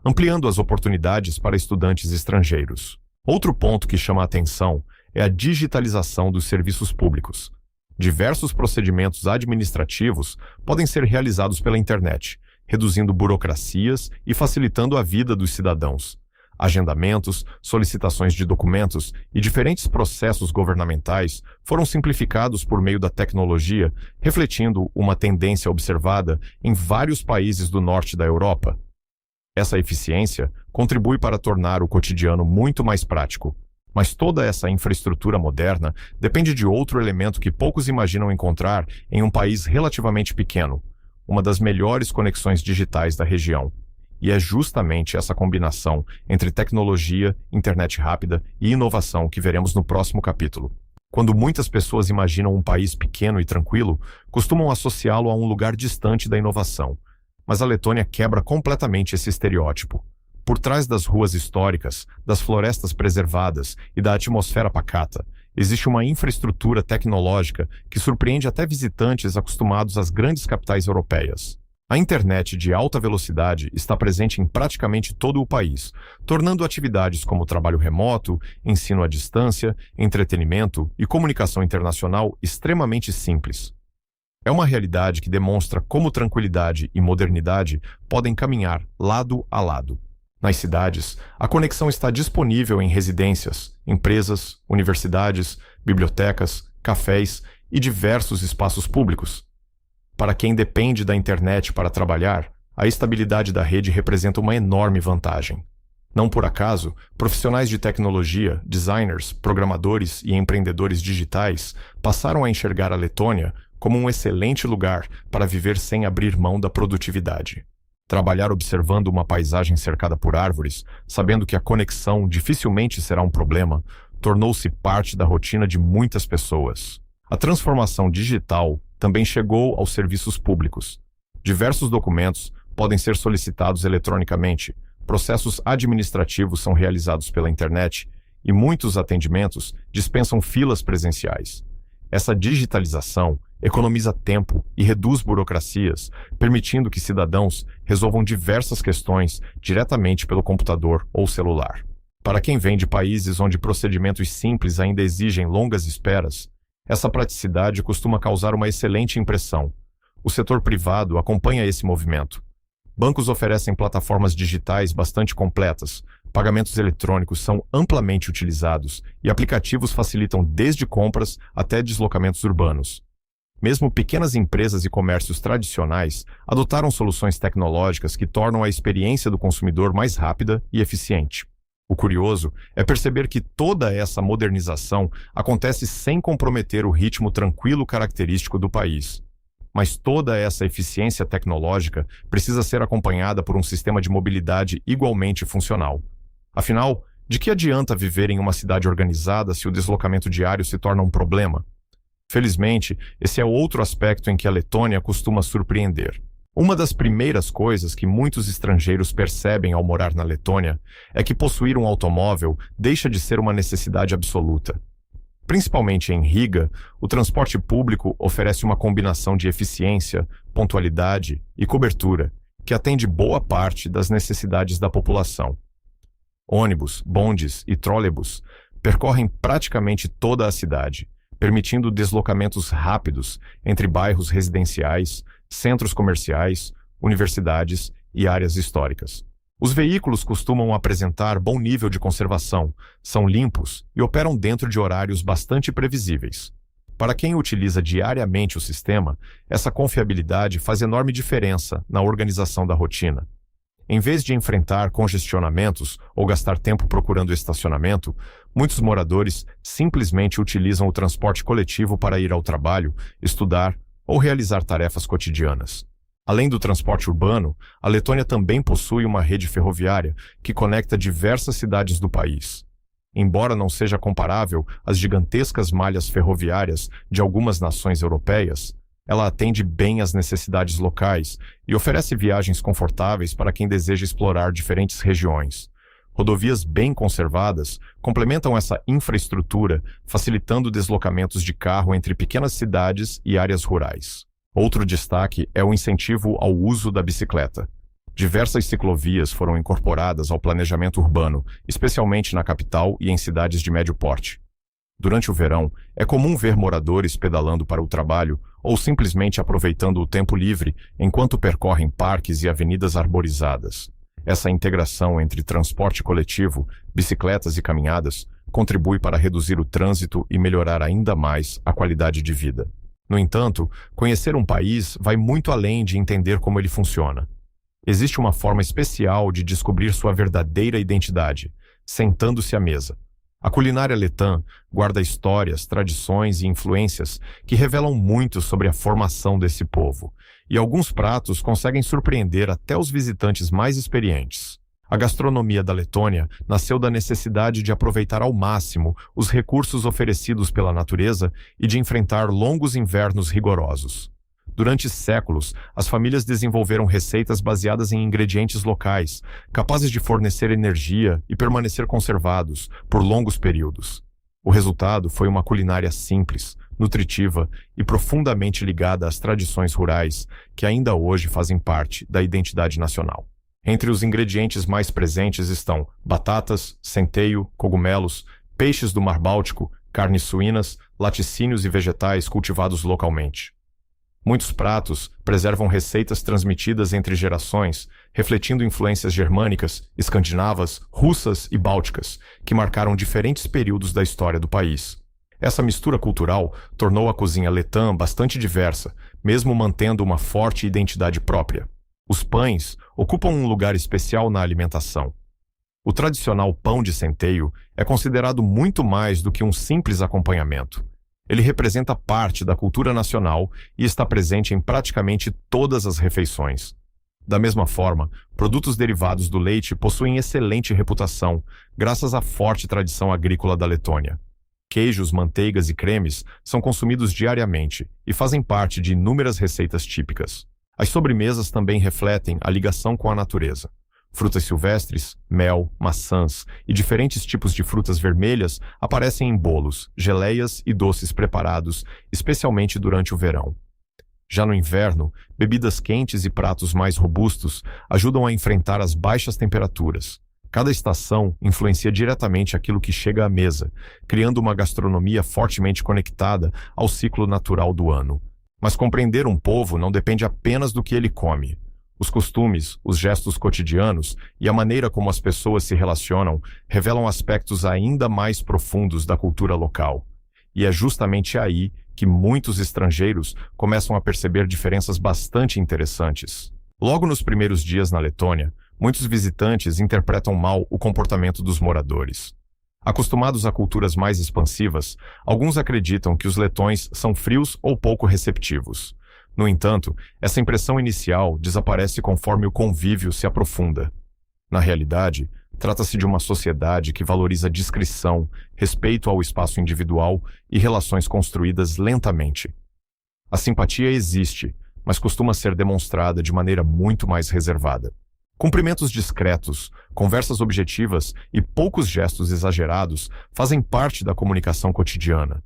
ampliando as oportunidades para estudantes estrangeiros. Outro ponto que chama a atenção é a digitalização dos serviços públicos. Diversos procedimentos administrativos podem ser realizados pela internet, reduzindo burocracias e facilitando a vida dos cidadãos. Agendamentos, solicitações de documentos e diferentes processos governamentais foram simplificados por meio da tecnologia, refletindo uma tendência observada em vários países do norte da Europa. Essa eficiência contribui para tornar o cotidiano muito mais prático. Mas toda essa infraestrutura moderna depende de outro elemento que poucos imaginam encontrar em um país relativamente pequeno, uma das melhores conexões digitais da região. E é justamente essa combinação entre tecnologia, internet rápida e inovação que veremos no próximo capítulo. Quando muitas pessoas imaginam um país pequeno e tranquilo, costumam associá-lo a um lugar distante da inovação. Mas a Letônia quebra completamente esse estereótipo. Por trás das ruas históricas, das florestas preservadas e da atmosfera pacata, existe uma infraestrutura tecnológica que surpreende até visitantes acostumados às grandes capitais europeias. A internet de alta velocidade está presente em praticamente todo o país, tornando atividades como trabalho remoto, ensino à distância, entretenimento e comunicação internacional extremamente simples. É uma realidade que demonstra como tranquilidade e modernidade podem caminhar lado a lado. Nas cidades, a conexão está disponível em residências, empresas, universidades, bibliotecas, cafés e diversos espaços públicos. Para quem depende da internet para trabalhar, a estabilidade da rede representa uma enorme vantagem. Não por acaso, profissionais de tecnologia, designers, programadores e empreendedores digitais passaram a enxergar a Letônia como um excelente lugar para viver sem abrir mão da produtividade. Trabalhar observando uma paisagem cercada por árvores, sabendo que a conexão dificilmente será um problema, tornou-se parte da rotina de muitas pessoas. A transformação digital também chegou aos serviços públicos. Diversos documentos podem ser solicitados eletronicamente, processos administrativos são realizados pela internet e muitos atendimentos dispensam filas presenciais. Essa digitalização economiza tempo e reduz burocracias, permitindo que cidadãos resolvam diversas questões diretamente pelo computador ou celular. Para quem vem de países onde procedimentos simples ainda exigem longas esperas, essa praticidade costuma causar uma excelente impressão. O setor privado acompanha esse movimento. Bancos oferecem plataformas digitais bastante completas, pagamentos eletrônicos são amplamente utilizados e aplicativos facilitam desde compras até deslocamentos urbanos. Mesmo pequenas empresas e comércios tradicionais adotaram soluções tecnológicas que tornam a experiência do consumidor mais rápida e eficiente. O curioso é perceber que toda essa modernização acontece sem comprometer o ritmo tranquilo característico do país. Mas toda essa eficiência tecnológica precisa ser acompanhada por um sistema de mobilidade igualmente funcional. Afinal, De que adianta viver em uma cidade organizada se o deslocamento diário se torna um problema? Felizmente, esse é outro aspecto em que a Letônia costuma surpreender. Uma das primeiras coisas que muitos estrangeiros percebem ao morar na Letônia é que possuir um automóvel deixa de ser uma necessidade absoluta. Principalmente em Riga, o transporte público oferece uma combinação de eficiência, pontualidade e cobertura, que atende boa parte das necessidades da população. Ônibus, bondes e trólebus percorrem praticamente toda a cidade, permitindo deslocamentos rápidos entre bairros residenciais, centros comerciais, universidades e áreas históricas. Os veículos costumam apresentar bom nível de conservação, são limpos e operam dentro de horários bastante previsíveis. Para quem utiliza diariamente o sistema, essa confiabilidade faz enorme diferença na organização da rotina. Em vez de enfrentar congestionamentos ou gastar tempo procurando estacionamento, muitos moradores simplesmente utilizam o transporte coletivo para ir ao trabalho, estudar ou realizar tarefas cotidianas. Além do transporte urbano, a Letônia também possui uma rede ferroviária que conecta diversas cidades do país. Embora não seja comparável às gigantescas malhas ferroviárias de algumas nações europeias, ela atende bem às necessidades locais e oferece viagens confortáveis para quem deseja explorar diferentes regiões. Rodovias bem conservadas complementam essa infraestrutura, facilitando deslocamentos de carro entre pequenas cidades e áreas rurais. Outro destaque é o incentivo ao uso da bicicleta. Diversas ciclovias foram incorporadas ao planejamento urbano, especialmente na capital e em cidades de médio porte. Durante o verão, é comum ver moradores pedalando para o trabalho ou simplesmente aproveitando o tempo livre enquanto percorrem parques e avenidas arborizadas. Essa integração entre transporte coletivo, bicicletas e caminhadas contribui para reduzir o trânsito e melhorar ainda mais a qualidade de vida. No entanto, conhecer um país vai muito além de entender como ele funciona. Existe uma forma especial de descobrir sua verdadeira identidade, sentando-se à mesa. A culinária letã guarda histórias, tradições e influências que revelam muito sobre a formação desse povo, e alguns pratos conseguem surpreender até os visitantes mais experientes. A gastronomia da Letônia nasceu da necessidade de aproveitar ao máximo os recursos oferecidos pela natureza e de enfrentar longos invernos rigorosos. Durante séculos, as famílias desenvolveram receitas baseadas em ingredientes locais, capazes de fornecer energia e permanecer conservados por longos períodos. O resultado foi uma culinária simples, nutritiva e profundamente ligada às tradições rurais, que ainda hoje fazem parte da identidade nacional. Entre os ingredientes mais presentes estão batatas, centeio, cogumelos, peixes do Mar Báltico, carnes suínas, laticínios e vegetais cultivados localmente. Muitos pratos preservam receitas transmitidas entre gerações, refletindo influências germânicas, escandinavas, russas e bálticas, que marcaram diferentes períodos da história do país. Essa mistura cultural tornou a cozinha letã bastante diversa, mesmo mantendo uma forte identidade própria. Os pães ocupam um lugar especial na alimentação. O tradicional pão de centeio é considerado muito mais do que um simples acompanhamento. Ele representa parte da cultura nacional e está presente em praticamente todas as refeições. Da mesma forma, produtos derivados do leite possuem excelente reputação, graças à forte tradição agrícola da Letônia. Queijos, manteigas e cremes são consumidos diariamente e fazem parte de inúmeras receitas típicas. As sobremesas também refletem a ligação com a natureza. Frutas silvestres, mel, maçãs e diferentes tipos de frutas vermelhas aparecem em bolos, geleias e doces preparados, especialmente durante o verão. Já no inverno, bebidas quentes e pratos mais robustos ajudam a enfrentar as baixas temperaturas. Cada estação influencia diretamente aquilo que chega à mesa, criando uma gastronomia fortemente conectada ao ciclo natural do ano. Mas compreender um povo não depende apenas do que ele come. Os costumes, os gestos cotidianos e a maneira como as pessoas se relacionam revelam aspectos ainda mais profundos da cultura local. E é justamente aí que muitos estrangeiros começam a perceber diferenças bastante interessantes. Logo nos primeiros dias na Letônia, muitos visitantes interpretam mal o comportamento dos moradores. Acostumados a culturas mais expansivas, alguns acreditam que os letões são frios ou pouco receptivos. No entanto, essa impressão inicial desaparece conforme o convívio se aprofunda. Na realidade, Trata-se de uma sociedade que valoriza discrição, respeito ao espaço individual e relações construídas lentamente. A simpatia existe, mas costuma ser demonstrada de maneira muito mais reservada. Cumprimentos discretos, conversas objetivas e poucos gestos exagerados fazem parte da comunicação cotidiana.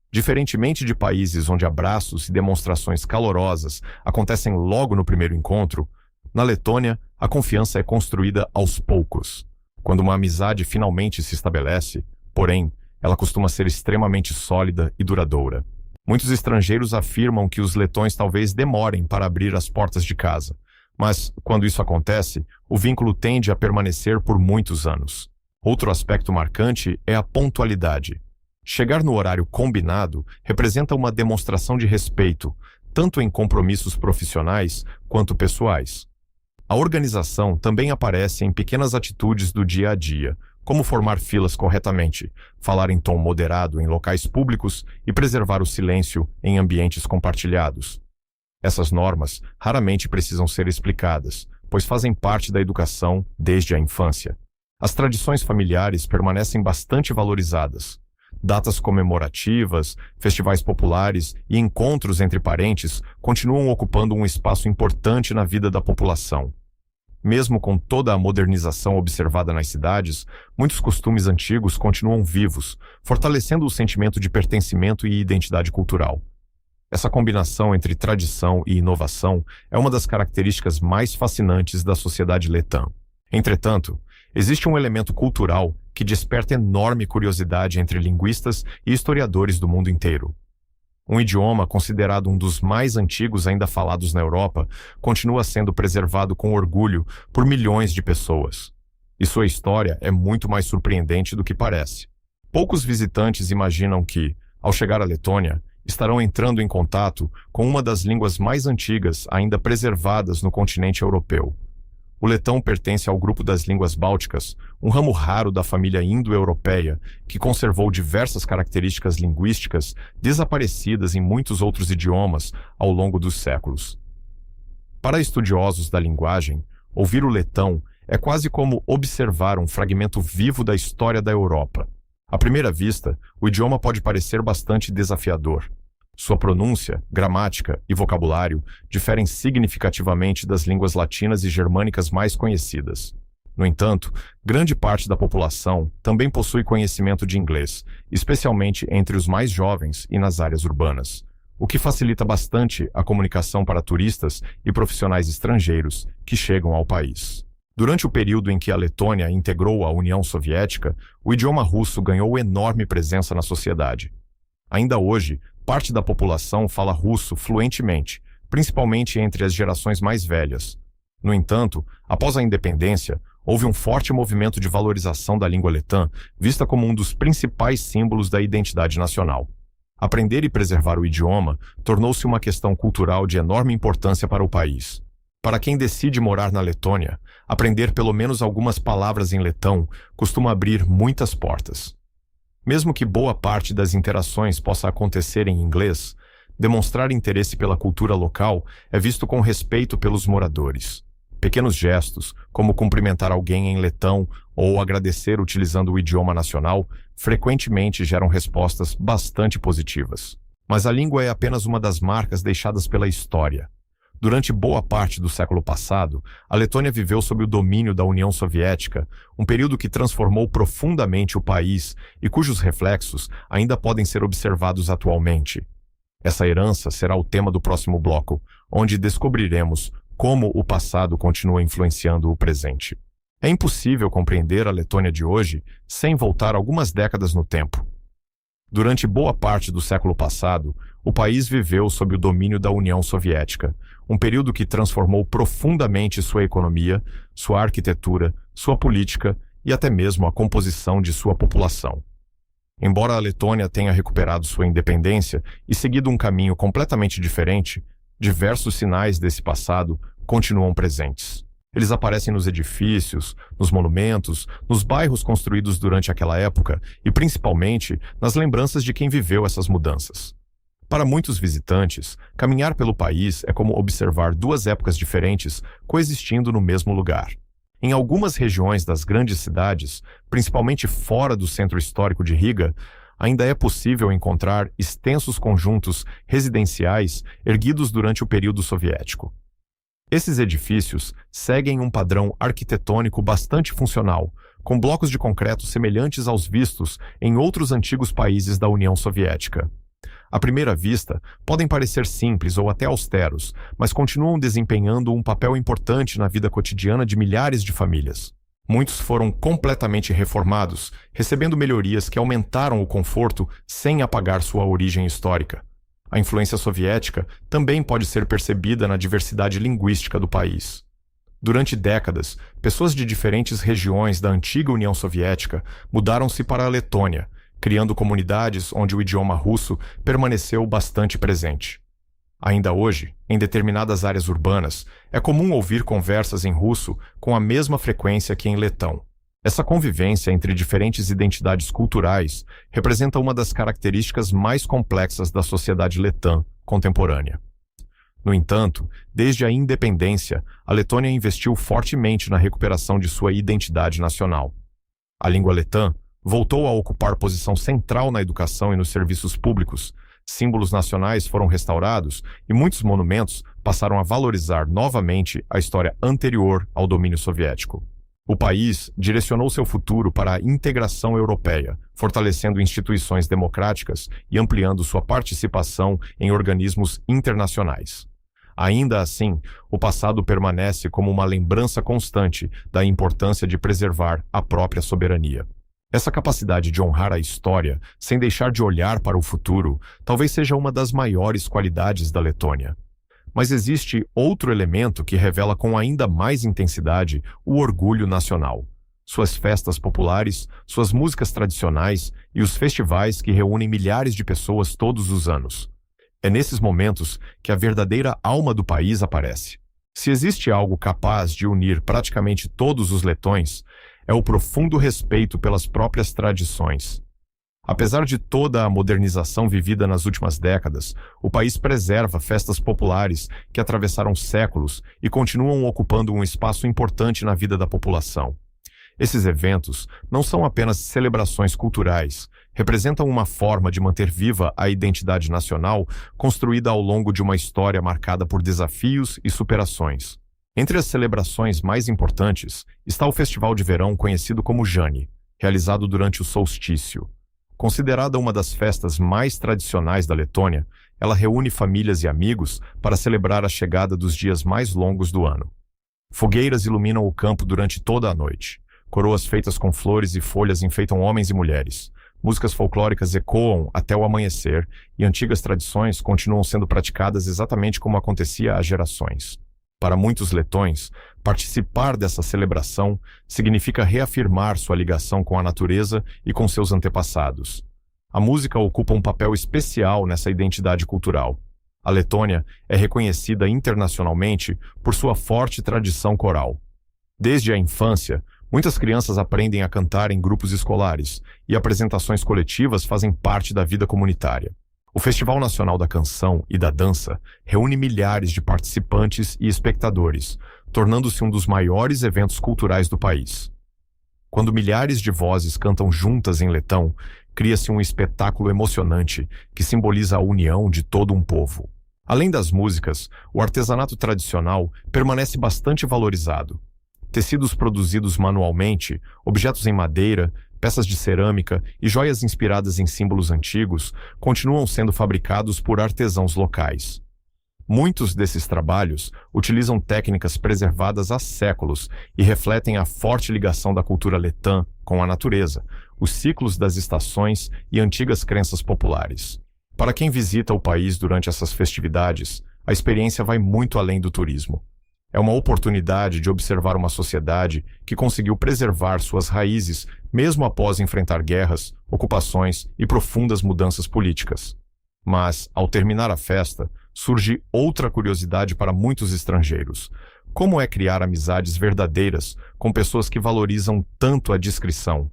Diferentemente de países onde abraços e demonstrações calorosas acontecem logo no primeiro encontro, na Letônia, a confiança é construída aos poucos. Quando uma amizade finalmente se estabelece, porém, ela costuma ser extremamente sólida e duradoura. Muitos estrangeiros afirmam que os letões talvez demorem para abrir as portas de casa, mas, quando isso acontece, o vínculo tende a permanecer por muitos anos. Outro aspecto marcante é a pontualidade. Chegar no horário combinado representa uma demonstração de respeito, tanto em compromissos profissionais quanto pessoais. A organização também aparece em pequenas atitudes do dia a dia, como formar filas corretamente, falar em tom moderado em locais públicos e preservar o silêncio em ambientes compartilhados. Essas normas raramente precisam ser explicadas, pois fazem parte da educação desde a infância. As tradições familiares permanecem bastante valorizadas. Datas comemorativas, festivais populares e encontros entre parentes continuam ocupando um espaço importante na vida da população. Mesmo com toda a modernização observada nas cidades, muitos costumes antigos continuam vivos, fortalecendo o sentimento de pertencimento e identidade cultural. Essa combinação entre tradição e inovação é uma das características mais fascinantes da sociedade letã. Entretanto, existe um elemento cultural que desperta enorme curiosidade entre linguistas e historiadores do mundo inteiro. Um idioma considerado um dos mais antigos ainda falados na Europa continua sendo preservado com orgulho por milhões de pessoas. E sua história é muito mais surpreendente do que parece. Poucos visitantes imaginam que, ao chegar à Letônia, estarão entrando em contato com uma das línguas mais antigas ainda preservadas no continente europeu. O letão pertence ao grupo das línguas bálticas, um ramo raro da família indo-europeia que conservou diversas características linguísticas desaparecidas em muitos outros idiomas ao longo dos séculos. Para estudiosos da linguagem, ouvir o letão é quase como observar um fragmento vivo da história da Europa. À primeira vista, o idioma pode parecer bastante desafiador. Sua pronúncia, gramática e vocabulário diferem significativamente das línguas latinas e germânicas mais conhecidas. No entanto, grande parte da população também possui conhecimento de inglês, especialmente entre os mais jovens e nas áreas urbanas, o que facilita bastante a comunicação para turistas e profissionais estrangeiros que chegam ao país. Durante o período em que a Letônia integrou a União Soviética, o idioma russo ganhou enorme presença na sociedade. Ainda hoje, parte da população fala russo fluentemente, principalmente entre as gerações mais velhas. No entanto, após a independência, houve um forte movimento de valorização da língua letã, vista como um dos principais símbolos da identidade nacional. Aprender e preservar o idioma tornou-se uma questão cultural de enorme importância para o país. Para quem decide morar na Letônia, aprender pelo menos algumas palavras em letão costuma abrir muitas portas. Mesmo que boa parte das interações possa acontecer em inglês, demonstrar interesse pela cultura local é visto com respeito pelos moradores. Pequenos gestos, como cumprimentar alguém em letão ou agradecer utilizando o idioma nacional, frequentemente geram respostas bastante positivas. Mas a língua é apenas uma das marcas deixadas pela história. Durante boa parte do século passado, a Letônia viveu sob o domínio da União Soviética, um período que transformou profundamente o país e cujos reflexos ainda podem ser observados atualmente. Essa herança será o tema do próximo bloco, onde descobriremos como o passado continua influenciando o presente. É impossível compreender a Letônia de hoje sem voltar algumas décadas no tempo. Durante boa parte do século passado, o país viveu sob o domínio da União Soviética, um período que transformou profundamente sua economia, sua arquitetura, sua política e até mesmo a composição de sua população. Embora a Letônia tenha recuperado sua independência e seguido um caminho completamente diferente, diversos sinais desse passado continuam presentes. Eles aparecem nos edifícios, nos monumentos, nos bairros construídos durante aquela época e principalmente nas lembranças de quem viveu essas mudanças. Para muitos visitantes, caminhar pelo país é como observar duas épocas diferentes coexistindo no mesmo lugar. Em algumas regiões das grandes cidades, principalmente fora do centro histórico de Riga, ainda é possível encontrar extensos conjuntos residenciais erguidos durante o período soviético. Esses edifícios seguem um padrão arquitetônico bastante funcional, com blocos de concreto semelhantes aos vistos em outros antigos países da União Soviética. À primeira vista, podem parecer simples ou até austeros, mas continuam desempenhando um papel importante na vida cotidiana de milhares de famílias. Muitos foram completamente reformados, recebendo melhorias que aumentaram o conforto sem apagar sua origem histórica. A influência soviética também pode ser percebida na diversidade linguística do país. Durante décadas, pessoas de diferentes regiões da antiga União Soviética mudaram-se para a Letônia, criando comunidades onde o idioma russo permaneceu bastante presente. Ainda hoje, em determinadas áreas urbanas, é comum ouvir conversas em russo com a mesma frequência que em letão. Essa convivência entre diferentes identidades culturais representa uma das características mais complexas da sociedade letã contemporânea. No entanto, desde a independência, a Letônia investiu fortemente na recuperação de sua identidade nacional. A língua letã voltou a ocupar posição central na educação e nos serviços públicos. Símbolos nacionais foram restaurados e muitos monumentos passaram a valorizar novamente a história anterior ao domínio soviético. O país direcionou seu futuro para a integração europeia, fortalecendo instituições democráticas e ampliando sua participação em organismos internacionais. Ainda assim, o passado permanece como uma lembrança constante da importância de preservar a própria soberania. Essa capacidade de honrar a história, sem deixar de olhar para o futuro, talvez seja uma das maiores qualidades da Letônia. Mas existe outro elemento que revela com ainda mais intensidade o orgulho nacional. Suas festas populares, suas músicas tradicionais e os festivais que reúnem milhares de pessoas todos os anos. É nesses momentos que a verdadeira alma do país aparece. Se existe algo capaz de unir praticamente todos os letões, é o profundo respeito pelas próprias tradições. Apesar de toda a modernização vivida nas últimas décadas, o país preserva festas populares que atravessaram séculos e continuam ocupando um espaço importante na vida da população. Esses eventos não são apenas celebrações culturais, representam uma forma de manter viva a identidade nacional construída ao longo de uma história marcada por desafios e superações. Entre as celebrações mais importantes está o festival de verão conhecido como Jani, realizado durante o solstício. Considerada uma das festas mais tradicionais da Letônia, ela reúne famílias e amigos para celebrar a chegada dos dias mais longos do ano. Fogueiras iluminam o campo durante toda a noite. Coroas feitas com flores e folhas enfeitam homens e mulheres. Músicas folclóricas ecoam até o amanhecer e antigas tradições continuam sendo praticadas exatamente como acontecia há gerações. Para muitos letões, participar dessa celebração significa reafirmar sua ligação com a natureza e com seus antepassados. A música ocupa um papel especial nessa identidade cultural. A Letônia é reconhecida internacionalmente por sua forte tradição coral. Desde a infância, muitas crianças aprendem a cantar em grupos escolares e apresentações coletivas fazem parte da vida comunitária. O Festival Nacional da Canção e da Dança reúne milhares de participantes e espectadores, tornando-se um dos maiores eventos culturais do país. Quando milhares de vozes cantam juntas em letão, cria-se um espetáculo emocionante que simboliza a união de todo um povo. Além das músicas, o artesanato tradicional permanece bastante valorizado. Tecidos produzidos manualmente, objetos em madeira, peças de cerâmica e joias inspiradas em símbolos antigos continuam sendo fabricados por artesãos locais. Muitos desses trabalhos utilizam técnicas preservadas há séculos e refletem a forte ligação da cultura letã com a natureza, os ciclos das estações e antigas crenças populares. Para quem visita o país durante essas festividades, a experiência vai muito além do turismo. É uma oportunidade de observar uma sociedade que conseguiu preservar suas raízes mesmo após enfrentar guerras, ocupações e profundas mudanças políticas. Mas, ao terminar a festa, surge outra curiosidade para muitos estrangeiros. Como é criar amizades verdadeiras com pessoas que valorizam tanto a discrição?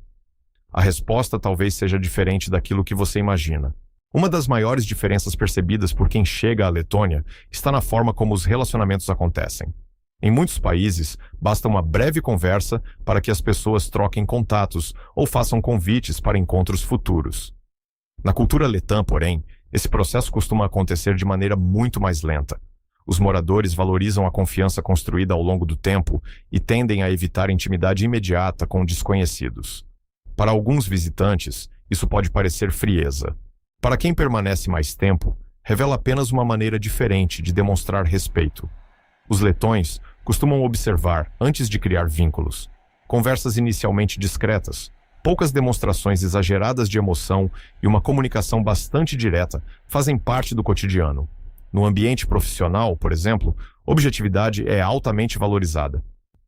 A resposta talvez seja diferente daquilo que você imagina. Uma das maiores diferenças percebidas por quem chega à Letônia está na forma como os relacionamentos acontecem. Em muitos países, basta uma breve conversa para que as pessoas troquem contatos ou façam convites para encontros futuros. Na cultura letã, porém, esse processo costuma acontecer de maneira muito mais lenta. Os moradores valorizam a confiança construída ao longo do tempo e tendem a evitar intimidade imediata com desconhecidos. Para alguns visitantes, isso pode parecer frieza. Para quem permanece mais tempo, revela apenas uma maneira diferente de demonstrar respeito. Os letões costumam observar antes de criar vínculos. Conversas inicialmente discretas, poucas demonstrações exageradas de emoção e uma comunicação bastante direta fazem parte do cotidiano. No ambiente profissional, por exemplo, objetividade é altamente valorizada.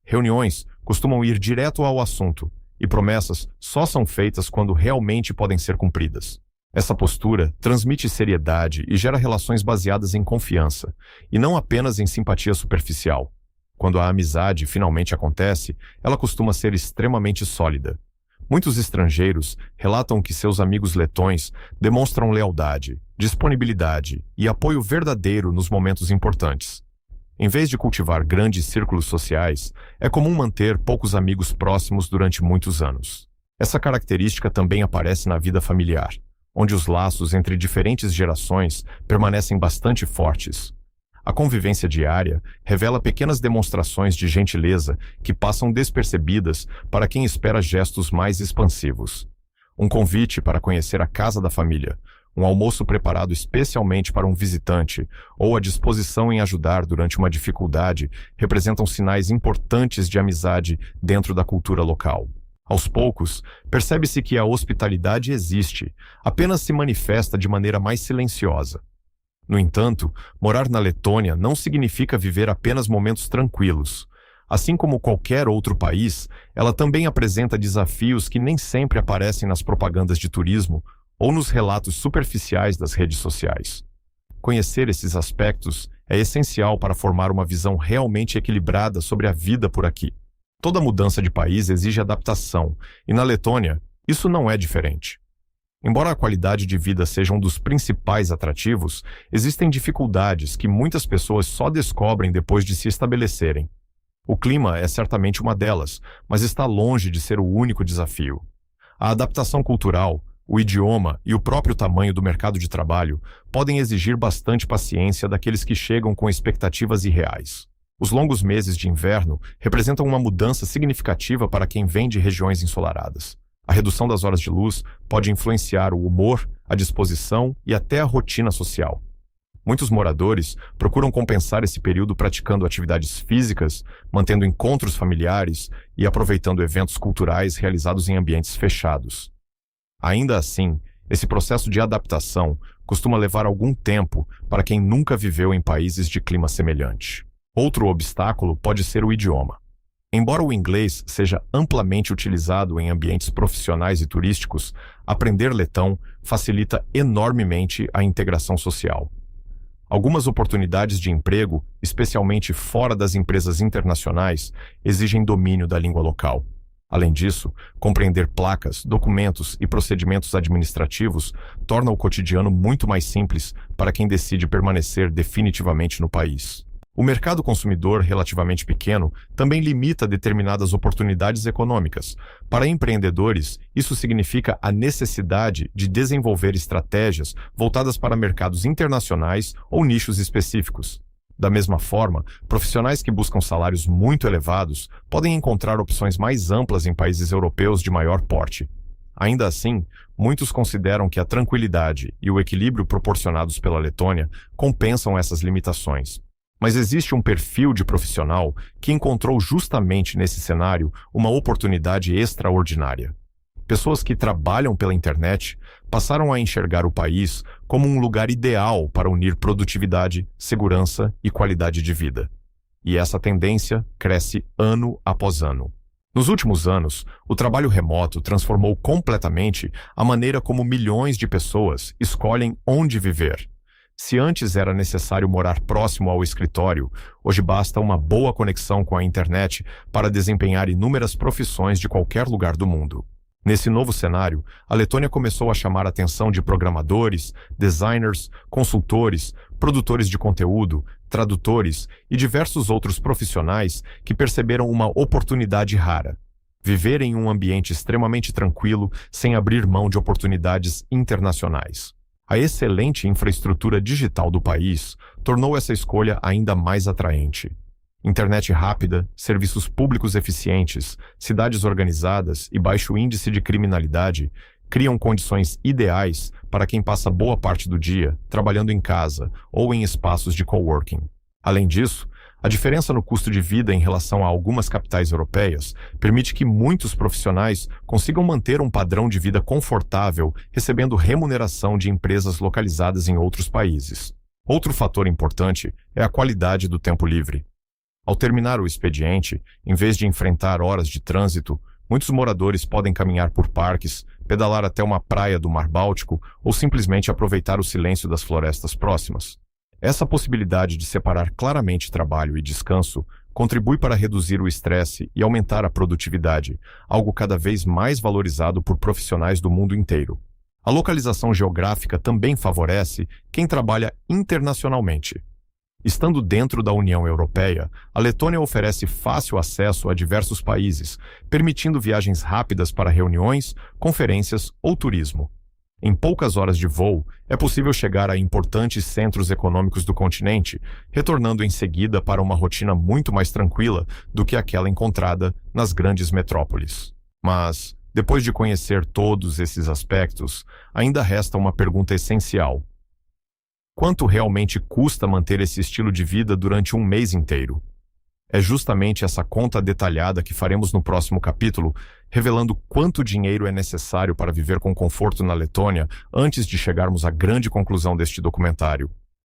Reuniões costumam ir direto ao assunto, e promessas só são feitas quando realmente podem ser cumpridas. Essa postura transmite seriedade e gera relações baseadas em confiança, e não apenas em simpatia superficial. Quando a amizade finalmente acontece, ela costuma ser extremamente sólida. Muitos estrangeiros relatam que seus amigos letões demonstram lealdade, disponibilidade e apoio verdadeiro nos momentos importantes. Em vez de cultivar grandes círculos sociais, é comum manter poucos amigos próximos durante muitos anos. Essa característica também aparece na vida familiar, onde os laços entre diferentes gerações permanecem bastante fortes. A convivência diária revela pequenas demonstrações de gentileza que passam despercebidas para quem espera gestos mais expansivos. Um convite para conhecer a casa da família, um almoço preparado especialmente para um visitante ou a disposição em ajudar durante uma dificuldade representam sinais importantes de amizade dentro da cultura local. Aos poucos, percebe-se que a hospitalidade existe, apenas se manifesta de maneira mais silenciosa. No entanto, morar na Letônia não significa viver apenas momentos tranquilos. Assim como qualquer outro país, ela também apresenta desafios que nem sempre aparecem nas propagandas de turismo ou nos relatos superficiais das redes sociais. Conhecer esses aspectos é essencial para formar uma visão realmente equilibrada sobre a vida por aqui. Toda mudança de país exige adaptação, e na Letônia, isso não é diferente. Embora a qualidade de vida seja um dos principais atrativos, existem dificuldades que muitas pessoas só descobrem depois de se estabelecerem. O clima é certamente uma delas, mas está longe de ser o único desafio. A adaptação cultural, o idioma e o próprio tamanho do mercado de trabalho podem exigir bastante paciência daqueles que chegam com expectativas irreais. Os longos meses de inverno representam uma mudança significativa para quem vem de regiões ensolaradas. A redução das horas de luz pode influenciar o humor, a disposição e até a rotina social. Muitos moradores procuram compensar esse período praticando atividades físicas, mantendo encontros familiares e aproveitando eventos culturais realizados em ambientes fechados. Ainda assim, esse processo de adaptação costuma levar algum tempo para quem nunca viveu em países de clima semelhante. Outro obstáculo pode ser o idioma. Embora o inglês seja amplamente utilizado em ambientes profissionais e turísticos, aprender letão facilita enormemente a integração social. Algumas oportunidades de emprego, especialmente fora das empresas internacionais, exigem domínio da língua local. Além disso, compreender placas, documentos e procedimentos administrativos torna o cotidiano muito mais simples para quem decide permanecer definitivamente no país. O mercado consumidor relativamente pequeno também limita determinadas oportunidades econômicas. Para empreendedores, isso significa a necessidade de desenvolver estratégias voltadas para mercados internacionais ou nichos específicos. Da mesma forma, profissionais que buscam salários muito elevados podem encontrar opções mais amplas em países europeus de maior porte. Ainda assim, muitos consideram que a tranquilidade e o equilíbrio proporcionados pela Letônia compensam essas limitações. Mas existe um perfil de profissional que encontrou justamente nesse cenário uma oportunidade extraordinária. Pessoas que trabalham pela internet passaram a enxergar o país como um lugar ideal para unir produtividade, segurança e qualidade de vida. E essa tendência cresce ano após ano. Nos últimos anos, o trabalho remoto transformou completamente a maneira como milhões de pessoas escolhem onde viver. Se antes era necessário morar próximo ao escritório, hoje basta uma boa conexão com a internet para desempenhar inúmeras profissões de qualquer lugar do mundo. Nesse novo cenário, a Letônia começou a chamar a atenção de programadores, designers, consultores, produtores de conteúdo, tradutores e diversos outros profissionais que perceberam uma oportunidade rara: viver em um ambiente extremamente tranquilo, sem abrir mão de oportunidades internacionais. A excelente infraestrutura digital do país tornou essa escolha ainda mais atraente. Internet rápida, serviços públicos eficientes, cidades organizadas e baixo índice de criminalidade criam condições ideais para quem passa boa parte do dia trabalhando em casa ou em espaços de coworking. Além disso, a diferença no custo de vida em relação a algumas capitais europeias permite que muitos profissionais consigam manter um padrão de vida confortável recebendo remuneração de empresas localizadas em outros países. Outro fator importante é a qualidade do tempo livre. Ao terminar o expediente, em vez de enfrentar horas de trânsito, muitos moradores podem caminhar por parques, pedalar até uma praia do Mar Báltico ou simplesmente aproveitar o silêncio das florestas próximas. Essa possibilidade de separar claramente trabalho e descanso contribui para reduzir o estresse e aumentar a produtividade, algo cada vez mais valorizado por profissionais do mundo inteiro. A localização geográfica também favorece quem trabalha internacionalmente. Estando dentro da União Europeia, a Letônia oferece fácil acesso a diversos países, permitindo viagens rápidas para reuniões, conferências ou turismo. Em poucas horas de voo, é possível chegar a importantes centros econômicos do continente, retornando em seguida para uma rotina muito mais tranquila do que aquela encontrada nas grandes metrópoles. Mas, depois de conhecer todos esses aspectos, ainda resta uma pergunta essencial: quanto realmente custa manter esse estilo de vida durante um mês inteiro? É justamente essa conta detalhada que faremos no próximo capítulo, revelando quanto dinheiro é necessário para viver com conforto na Letônia antes de chegarmos à grande conclusão deste documentário.